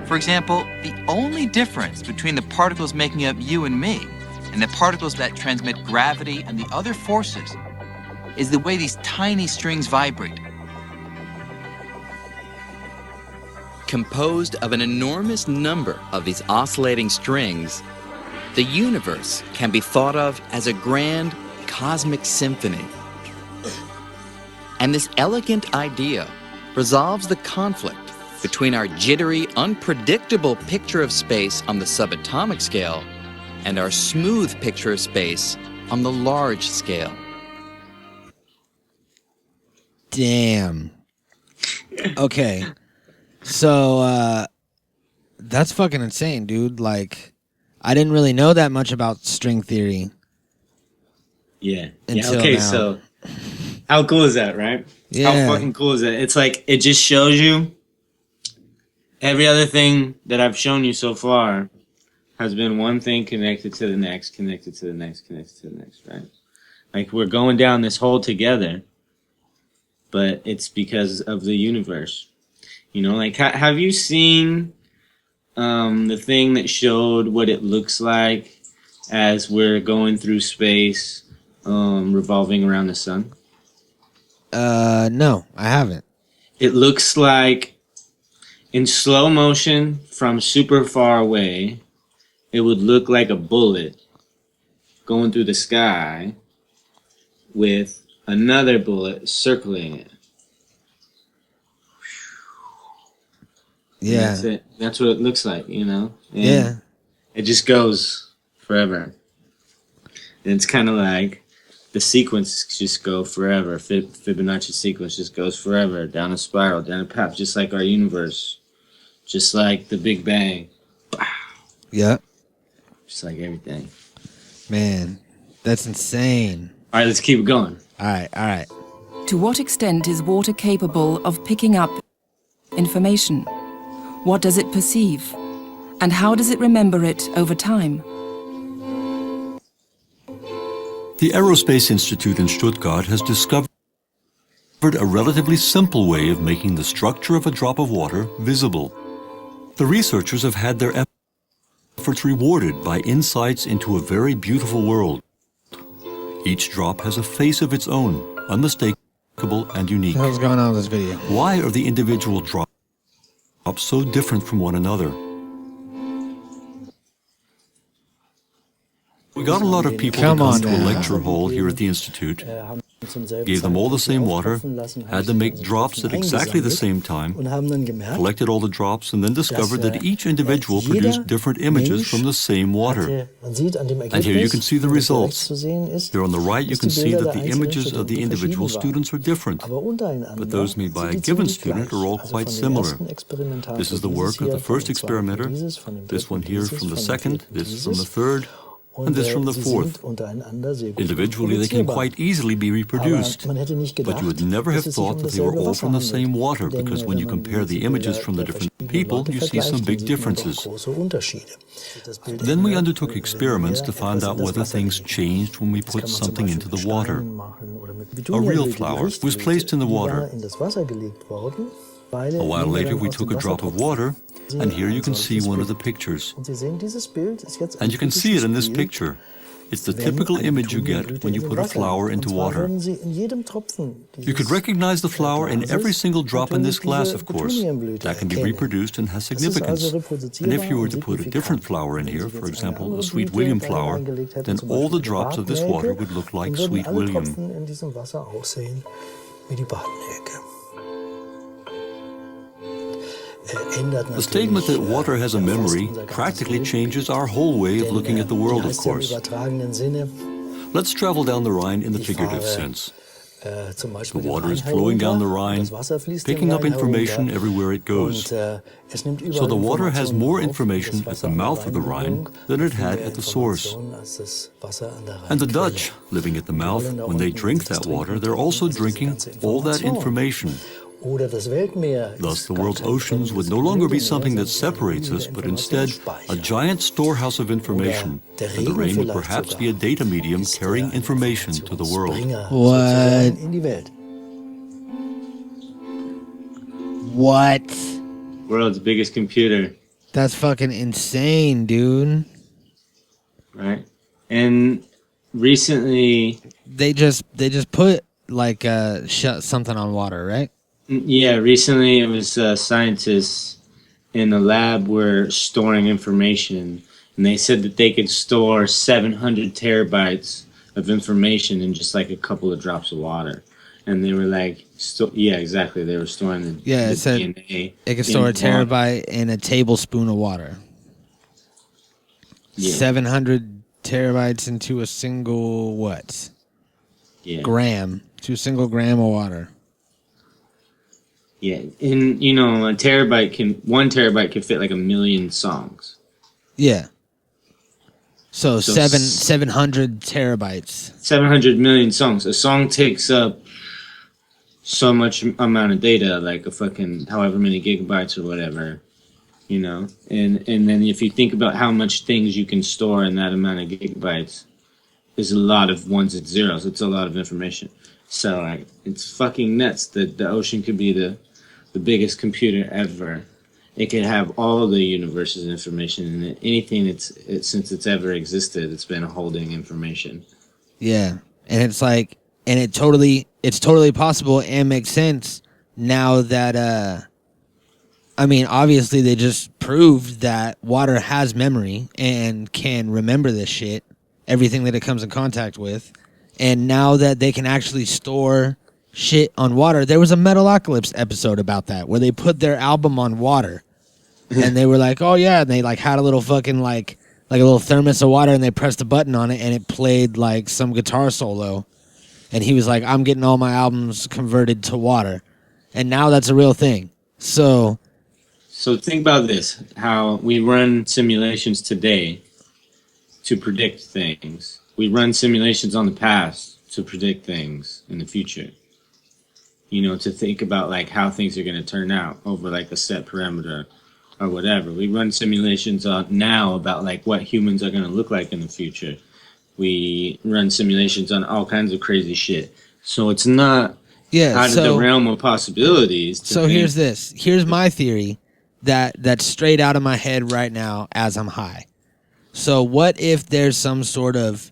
For example, the only difference between the particles making up you and me and the particles that transmit gravity and the other forces is the way these tiny strings vibrate. Composed of an enormous number of these oscillating strings, the universe can be thought of as a grand cosmic symphony. And this elegant idea resolves the conflict between our jittery, unpredictable picture of space on the subatomic scale and our smooth picture of space on the large scale. Damn. Okay. So, that's fucking insane, dude. Like, I didn't really know that much about string theory. Yeah. Until Okay, now. so how cool is that, right? Yeah. How fucking cool is that? It's like, it just shows you every other thing that I've shown you so far has been one thing connected to the next, connected to the next, connected to the next, right? Like we're going down this hole together, but it's because of the universe. You know, like have you seen the thing that showed what it looks like as we're going through space, revolving around the sun? No, I haven't. It looks like in slow motion from super far away, it would look like a bullet going through the sky with another bullet circling it. Yeah. That's it. That's what it looks like, you know? And yeah. it just goes forever. And it's kind of like the sequence just go forever. Fibonacci sequence just goes forever, down a spiral, down a path, just like our universe. Just like the Big Bang. Yeah. Just like everything. Man, that's insane. All right, let's keep it going. All right. To what extent is water capable of picking up information? What does it perceive? And how does it remember it over time? The Aerospace Institute in Stuttgart has discovered a relatively simple way of making the structure of a drop of water visible. The researchers have had their efforts rewarded by insights into a very beautiful world. Each drop has a face of its own, unmistakable and unique. What's going on with this video? Why are the individual drops so different from one another? We got a lot of people to come to a lecture hall here at the Institute, gave them all the same water, had them make drops at exactly the same time, collected all the drops, and then discovered that each individual produced different images from the same water. And here you can see the results. Here on the right you can see that the images of the individual students are different, but those made by a given student are all quite similar. This is the work of the first experimenter, this one here from the second, this from the third, and this from the fourth. Individually, they can quite easily be reproduced, but you would never have thought that they were all from the same water, because when you compare the images from the different people, you see some big differences. Then we undertook experiments to find out whether things changed when we put something into the water. A real flower was placed in the water. A while later, we took a drop of water, and here you can see one of the pictures. And you can see it in this picture. It's the typical image you get when you put a flower into water. You could recognize the flower in every single drop in this glass, of course. That can be reproduced and has significance. And if you were to put a different flower in here, for example, a Sweet William flower, then all the drops of this water would look like Sweet William. The statement that water has a memory practically changes our whole way of looking at the world, of course. Let's travel down the Rhine in the figurative sense. The water is flowing down the Rhine, picking up information everywhere it goes. So the water has more information at the mouth of the Rhine than it had at the source. And the Dutch, living at the mouth, when they drink that water, they're also drinking all that information. Thus, the world's oceans would no longer be something that separates us, but instead a giant storehouse of information, and the rain would perhaps be a data medium carrying information to the world. What? World's biggest computer. That's fucking insane, dude. Right? And recently... They just put, like, something on water, right? Yeah, recently it was scientists in the lab were storing information, and they said that they could store 700 terabytes of information in just like a couple of drops of water. And they were like, yeah, exactly. They were storing the DNA. It could store a terabyte in a tablespoon of water. Yeah. 700 terabytes into a single what? Yeah. Gram. To a single gram of water. Yeah, and you know, one terabyte can fit like 1 million songs. Yeah. So 700 terabytes. 700 million songs. A song takes up so much amount of data, like a fucking however many gigabytes or whatever. you know, and then if you think about how much things you can store in that amount of gigabytes, is a lot of ones and zeros. It's a lot of information. So like, it's fucking nuts that the ocean could be the biggest computer ever. It could have all the universe's information in it. Anything since it's ever existed, it's been holding information. Yeah, and it's like, and it's totally possible and makes sense now that I mean, obviously they just proved that water has memory and can remember this shit, everything that it comes in contact with. And now that they can actually store shit on water, there was a Metalocalypse episode about that where they put their album on water and they were like, oh yeah, and they like had a little fucking like a little thermos of water and they pressed a button on it and it played like some guitar solo. And he was like, I'm getting all my albums converted to water. And now that's a real thing. So think about this, how we run simulations today to predict things. We run simulations on the past to predict things in the future. You know, to think about like how things are going to turn out over like a set parameter or whatever. We run simulations now about like what humans are going to look like in the future. We run simulations on all kinds of crazy shit. So it's not out of the realm of possibilities. So here's this. Here's my theory that's straight out of my head right now as I'm high. So what if there's some sort of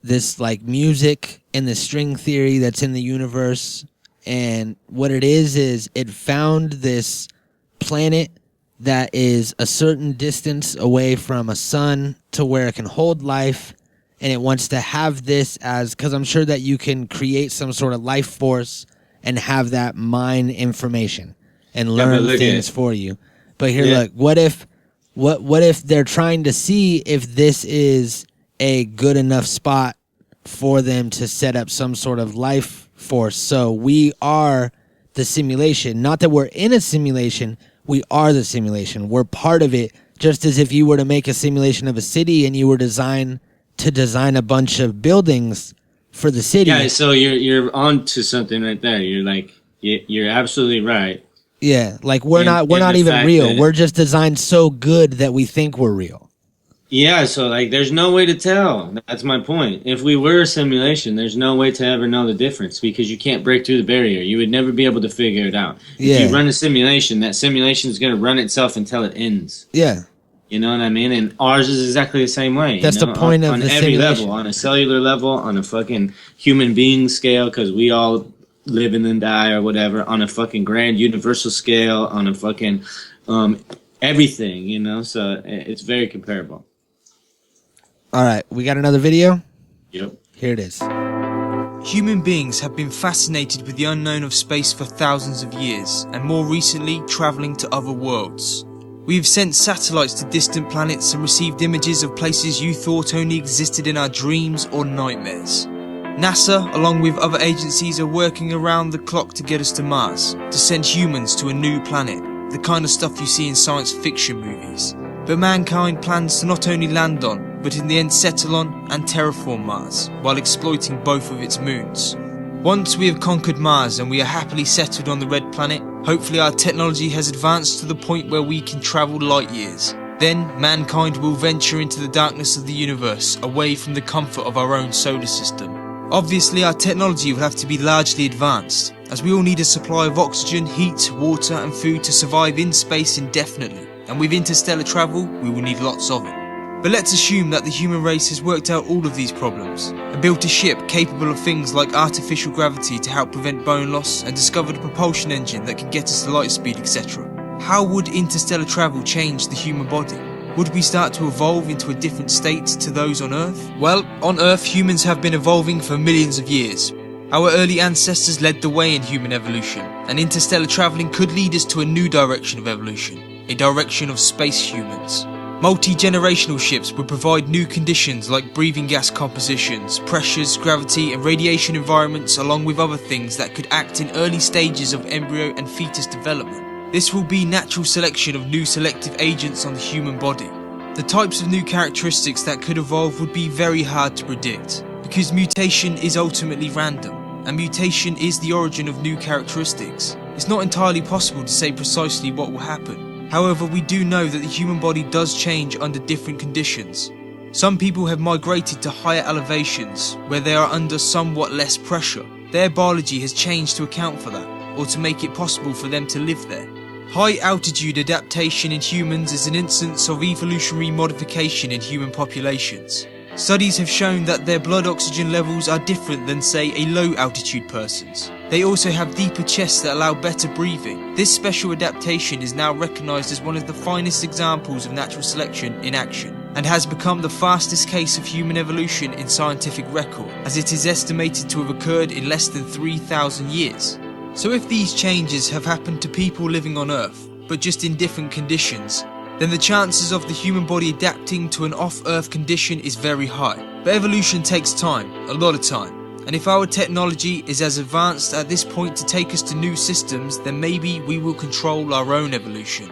this like music and the string theory that's in the universe, and what it is it found this planet that is a certain distance away from a sun to where it can hold life, and it wants to have this as, because I'm sure that you can create some sort of life force and have that mine information and learn things for you. But here, look, what if they're trying to see if this is a good enough spot for them to set up some sort of life force? So we are the simulation. Not that we're in a simulation, we are the simulation. We're part of it, just as if you were to make a simulation of a city and you were designed to design a bunch of buildings for the city. Yeah, so you're on to something right there. You're like, you're absolutely right. Yeah, like we're not even real. We're just designed so good that we think we're real. Yeah, so like there's no way to tell. That's my point. If we were a simulation, there's no way to ever know the difference because you can't break through the barrier. You would never be able to figure it out. Yeah. If you run a simulation, that simulation is going to run itself until it ends. Yeah. You know what I mean? And ours is exactly the same way. That's the point of the every simulation. level, on a cellular level, on a fucking human being scale, because we all live and then die or whatever, on a fucking grand universal scale, on a fucking everything, you know? So it's very comparable. All right, we got another video? Yep. Here it is. Human beings have been fascinated with the unknown of space for thousands of years, and more recently, travelling to other worlds. We have sent satellites to distant planets and received images of places you thought only existed in our dreams or nightmares. NASA, along with other agencies, are working around the clock to get us to Mars, to send humans to a new planet, the kind of stuff you see in science fiction movies. But mankind plans to not only land on, but in the end settle on and terraform Mars, while exploiting both of its moons. Once we have conquered Mars and we are happily settled on the red planet, hopefully our technology has advanced to the point where we can travel light years. Then mankind will venture into the darkness of the universe, away from the comfort of our own solar system. Obviously our technology will have to be largely advanced, as we all need a supply of oxygen, heat, water and food to survive in space indefinitely. And with interstellar travel, we will need lots of it. But let's assume that the human race has worked out all of these problems, and built a ship capable of things like artificial gravity to help prevent bone loss, and discovered a propulsion engine that can get us to light speed, etc. How would interstellar travel change the human body? Would we start to evolve into a different state to those on Earth? Well, on Earth humans have been evolving for millions of years. Our early ancestors led the way in human evolution, and interstellar travelling could lead us to a new direction of evolution, a direction of space humans. Multi-generational ships would provide new conditions like breathing gas compositions, pressures, gravity and radiation environments, along with other things that could act in early stages of embryo and fetus development. This will be natural selection of new selective agents on the human body. The types of new characteristics that could evolve would be very hard to predict, because mutation is ultimately random, and mutation is the origin of new characteristics. It's not entirely possible to say precisely what will happen. However, we do know that the human body does change under different conditions. Some people have migrated to higher elevations where they are under somewhat less pressure. Their biology has changed to account for that, or to make it possible for them to live there. High altitude adaptation in humans is an instance of evolutionary modification in human populations. Studies have shown that their blood oxygen levels are different than, say, a low altitude person's. They also have deeper chests that allow better breathing. This special adaptation is now recognised as one of the finest examples of natural selection in action, and has become the fastest case of human evolution in scientific record, as it is estimated to have occurred in less than 3,000 years. So if these changes have happened to people living on Earth, but just in different conditions, then the chances of the human body adapting to an off-Earth condition is very high. But evolution takes time, a lot of time. And if our technology is as advanced at this point to take us to new systems, then maybe we will control our own evolution.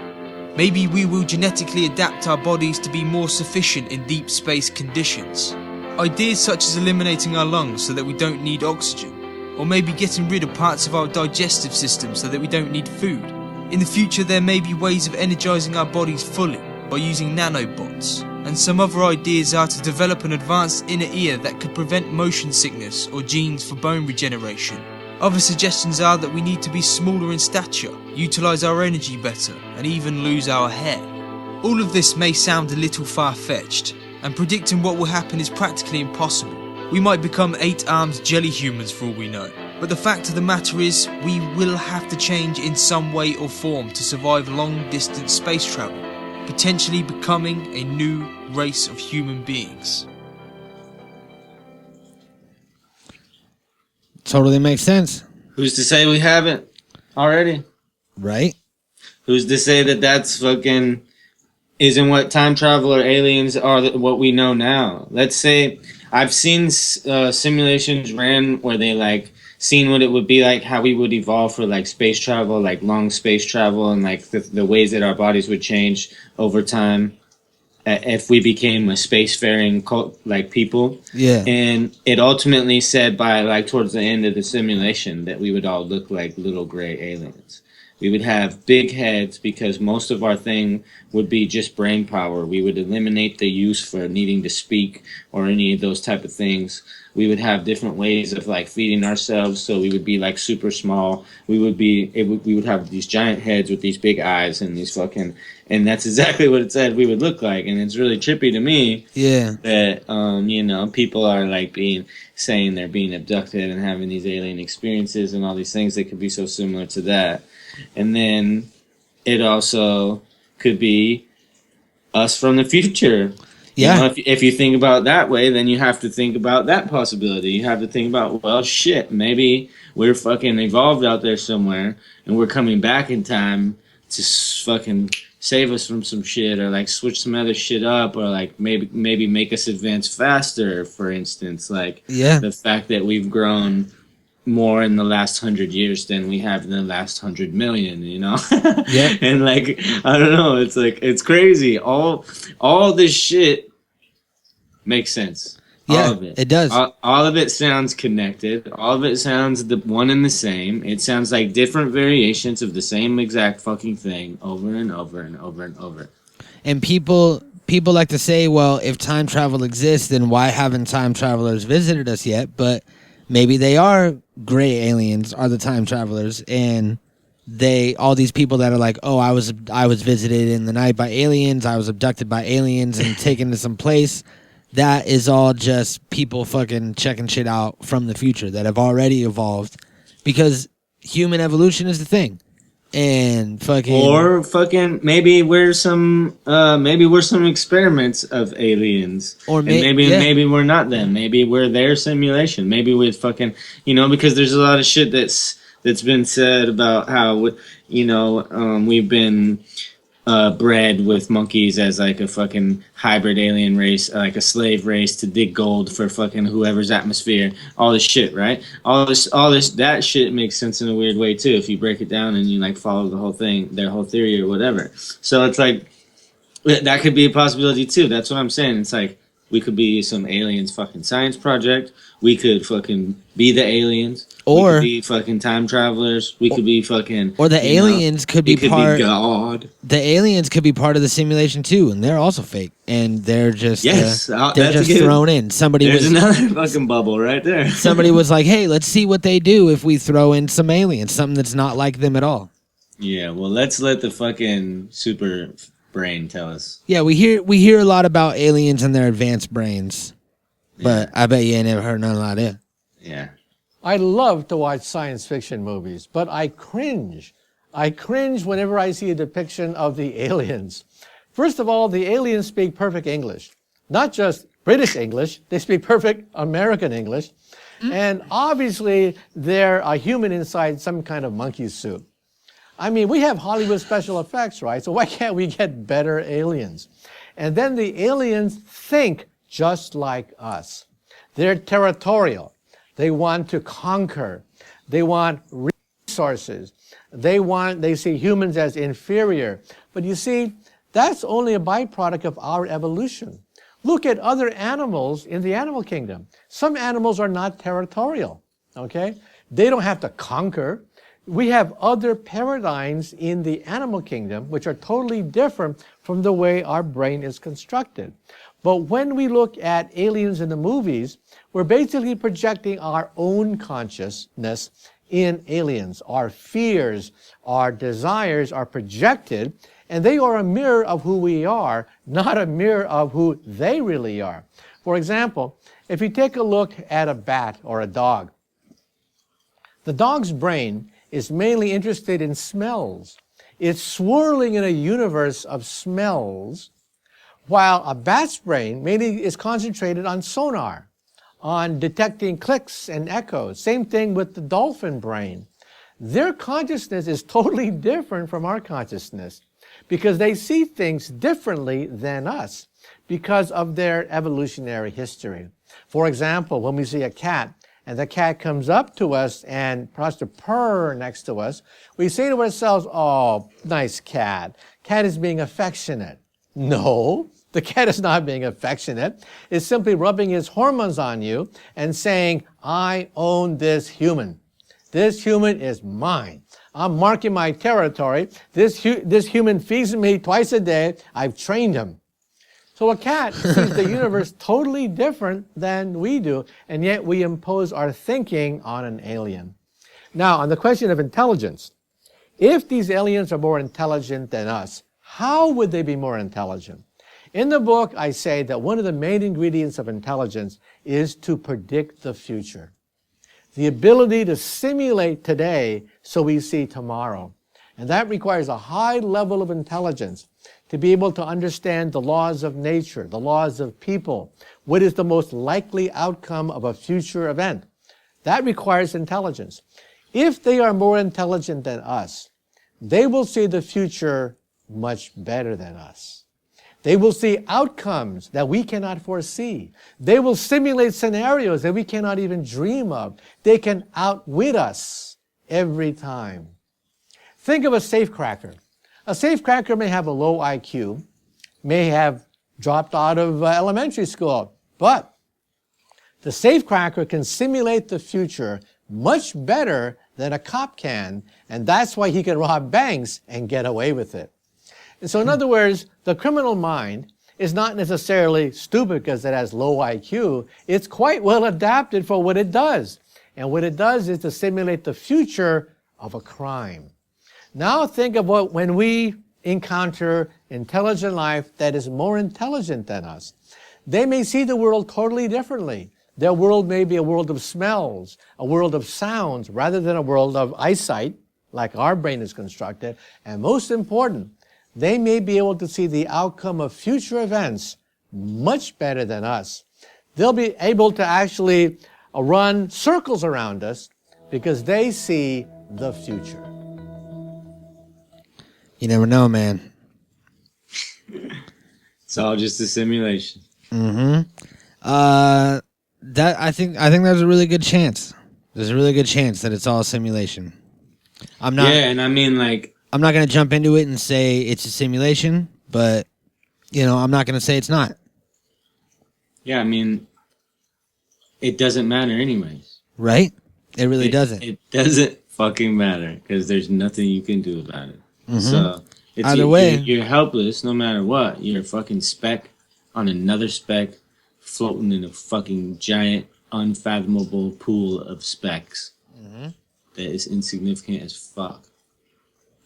Maybe we will genetically adapt our bodies to be more sufficient in deep space conditions. Ideas such as eliminating our lungs so that we don't need oxygen, or maybe getting rid of parts of our digestive system so that we don't need food. In the future, there may be ways of energizing our bodies fully by using nanobots, and some other ideas are to develop an advanced inner ear that could prevent motion sickness or genes for bone regeneration. Other suggestions are that we need to be smaller in stature, utilize our energy better, and even lose our hair. All of this may sound a little far-fetched, and predicting what will happen is practically impossible. We might become 8-armed jelly humans for all we know. But the fact of the matter is, we will have to change in some way or form to survive long-distance space travel, potentially becoming a new race of human beings. Totally makes sense. Who's to say we haven't already? Right? Who's to say that that's fucking isn't what time travel or aliens are what we know now? Let's say I've seen simulations ran where they like seen what it would be like, how we would evolve for like space travel, like long space travel, and like the ways that our bodies would change over time if we became a spacefaring like people. Yeah. And it ultimately said by like towards the end of the simulation that we would all look like little gray aliens. We would have big heads because most of our thing would be just brain power. We would eliminate the use for needing to speak or any of those type of things. We would have different ways of like feeding ourselves, so we would be like super small. We would have these giant heads with these big eyes and these fucking, and that's exactly what it said we would look like. And it's really trippy to me, yeah, that people are like saying they're being abducted and having these alien experiences and all these things that could be so similar to that. And then it also could be us from the future. Yeah. If you think about that way, then you have to think about that possibility. You have to think about, well, shit, maybe we're fucking evolved out there somewhere and we're coming back in time to fucking save us from some shit, or like switch some other shit up, or like maybe make us advance faster, for instance. Like the fact that we've grown more in the last 100 years than we have in the last 100 million, Yeah. And like, I don't know, it's like, it's crazy. All this shit makes sense. Yeah, all of it. It does. All of it sounds connected. All of it sounds the one and the same. It sounds like different variations of the same exact fucking thing over and over and over and over. And people like to say, well, if time travel exists, then why haven't time travelers visited us yet? But maybe they are gray aliens, are the time travelers, and all these people that are like, oh, I was visited in the night by aliens, I was abducted by aliens and taken to some place. That is all just people fucking checking shit out from the future that have already evolved, because human evolution is the thing. And maybe we're some experiments of aliens, or maybe we're not them. Maybe we're their simulation. Maybe we're fucking, because there's a lot of shit that's been said about how we've been bred with monkeys as like a fucking hybrid alien race, like a slave race to dig gold for fucking whoever's atmosphere. All this shit, right? All this that shit makes sense in a weird way too if you break it down and you like follow the whole thing, their whole theory or whatever. So it's like that could be a possibility too. That's what I'm saying. It's like we could be some aliens fucking science project. We could fucking be the aliens. Or we could be fucking time travelers. We could be fucking. Or the aliens could be part. God. The aliens could be part of the simulation too, and they're also fake, and they're just they're just thrown in. There's another fucking bubble right there. Somebody was like, "Hey, let's see what they do if we throw in some aliens, something that's not like them at all." Yeah, well, let's let the fucking super brain tell us. Yeah, we hear a lot about aliens and their advanced brains, but I bet you ain't never heard none about it. Yeah. I love to watch science fiction movies, but I cringe. I cringe whenever I see a depiction of the aliens. First of all, the aliens speak perfect English. Not just British English, they speak perfect American English. And obviously, they're a human inside some kind of monkey suit. I mean, we have Hollywood special effects, right? So why can't we get better aliens? And then the aliens think just like us. They're territorial. They want to conquer. They want resources. They see humans as inferior. But you see, that's only a byproduct of our evolution. Look at other animals in the animal kingdom. Some animals are not territorial, okay? They don't have to conquer. We have other paradigms in the animal kingdom which are totally different from the way our brain is constructed. But when we look at aliens in the movies, we're basically projecting our own consciousness in aliens. Our fears, our desires are projected, and they are a mirror of who we are, not a mirror of who they really are. For example, if you take a look at a bat or a dog, the dog's brain is mainly interested in smells. It's swirling in a universe of smells, while a bat's brain mainly is concentrated on sonar, on detecting clicks and echoes. Same thing with the dolphin brain. Their consciousness is totally different from our consciousness because they see things differently than us because of their evolutionary history. For example, when we see a cat and the cat comes up to us and tries to purr next to us, we say to ourselves, "Oh, nice cat. Cat is being affectionate." No, the cat is not being affectionate. It's simply rubbing his hormones on you and saying, "I own this human. This human is mine. I'm marking my territory. This human feeds me twice a day. I've trained him." So a cat sees the universe totally different than we do, and yet we impose our thinking on an alien. Now, on the question of intelligence, if these aliens are more intelligent than us, how would they be more intelligent? In the book, I say that one of the main ingredients of intelligence is to predict the future. The ability to simulate today so we see tomorrow. And that requires a high level of intelligence to be able to understand the laws of nature, the laws of people, what is the most likely outcome of a future event. That requires intelligence. If they are more intelligent than us, they will see the future much better than us. They will see outcomes that we cannot foresee. They will simulate scenarios that we cannot even dream of. They can outwit us every time. Think of a safecracker. A safecracker may have a low IQ, may have dropped out of elementary school, but the safecracker can simulate the future much better than a cop can, and that's why he can rob banks and get away with it. And so in other words, the criminal mind is not necessarily stupid because it has low IQ. It's quite well adapted for what it does. And what it does is to simulate the future of a crime. Now think of when we encounter intelligent life that is more intelligent than us. They may see the world totally differently. Their world may be a world of smells, a world of sounds, rather than a world of eyesight, like our brain is constructed. And most important, they may be able to see the outcome of future events much better than us. They'll be able to actually run circles around us because they see the future. You never know, man. It's all just a simulation. Mm-hmm. I think there's a really good chance. There's a really good chance that it's all a simulation. I'm not. Yeah, and I mean, like, I'm not going to jump into it and say it's a simulation, but I'm not going to say it's not. Yeah, I mean, it doesn't matter anyways. Right? It really doesn't. It doesn't fucking matter because there's nothing you can do about it. Mm-hmm. So it's Either way, you're helpless no matter what. You're a fucking speck on another speck floating in a fucking giant, unfathomable pool of specks that is insignificant as fuck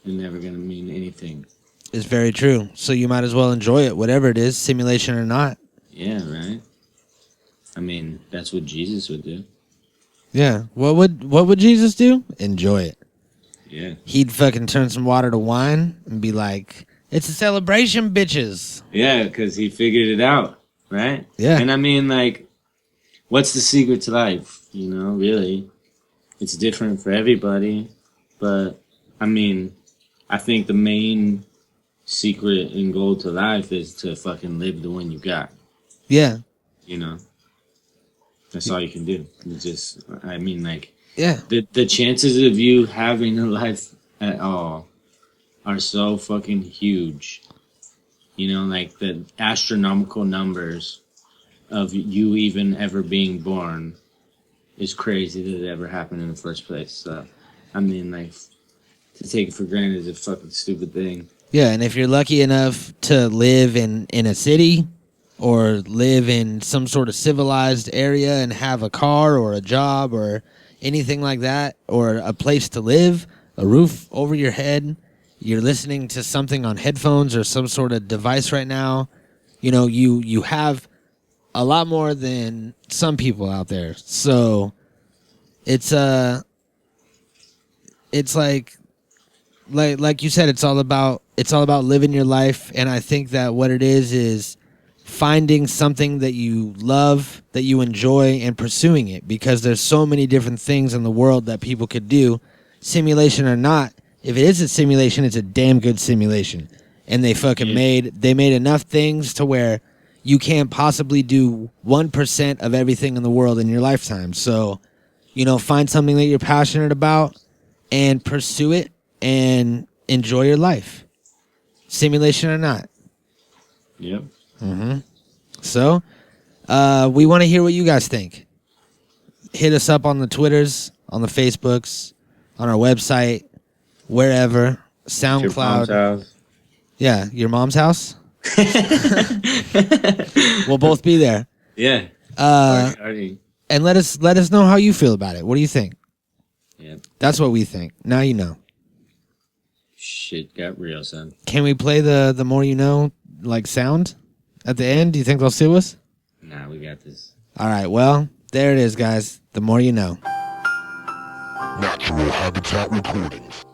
and never gonna mean anything. It's very true. So you might as well enjoy it, whatever it is, simulation or not. Yeah, right. I mean, that's what Jesus would do. Yeah. What would Jesus do? Enjoy it. Yeah. He'd fucking turn some water to wine and be like, "It's a celebration, bitches." Yeah, because he figured it out, right? Yeah. And I mean, like, what's the secret to life? You know, really, it's different for everybody. But I mean, I think the main secret and goal to life is to fucking live the one you got. Yeah. You know, that's all you can do. It's just, I mean, like, yeah, the chances of you having a life at all are so fucking huge. You know, like the astronomical numbers of you even ever being born is crazy that it ever happened in the first place. So, I mean, like, to take it for granted is a fucking stupid thing. Yeah, and if you're lucky enough to live in a city or live in some sort of civilized area and have a car or a job or anything like that, or a place to live, a roof over your head, you're listening to something on headphones or some sort of device right now, you know, you have a lot more than some people out there. So it's like you said, it's all about living your life. And I think that what it is finding something that you love, that you enjoy, and pursuing it, because there's so many different things in the world that people could do, simulation or not. If it is a simulation, it's a damn good simulation. And they fucking made enough things to where you can't possibly do 1% of everything in the world in your lifetime. So, you know, find something that you're passionate about and pursue it and enjoy your life. Simulation or not. Yep. Mm-hmm. So, we want to hear what you guys think. Hit us up on the Twitters, on the Facebooks, on our website, wherever. SoundCloud. Your mom's house. Yeah, your mom's house. We'll both be there. Yeah. And let us know how you feel about it. What do you think? Yeah. That's what we think. Now you know. Shit got real, son. Can we play the more you know, like, sound at the end? Do you think they'll sue us? Nah, we got this. All right, well, there it is, guys. The more you know. Natural Habitat Recordings.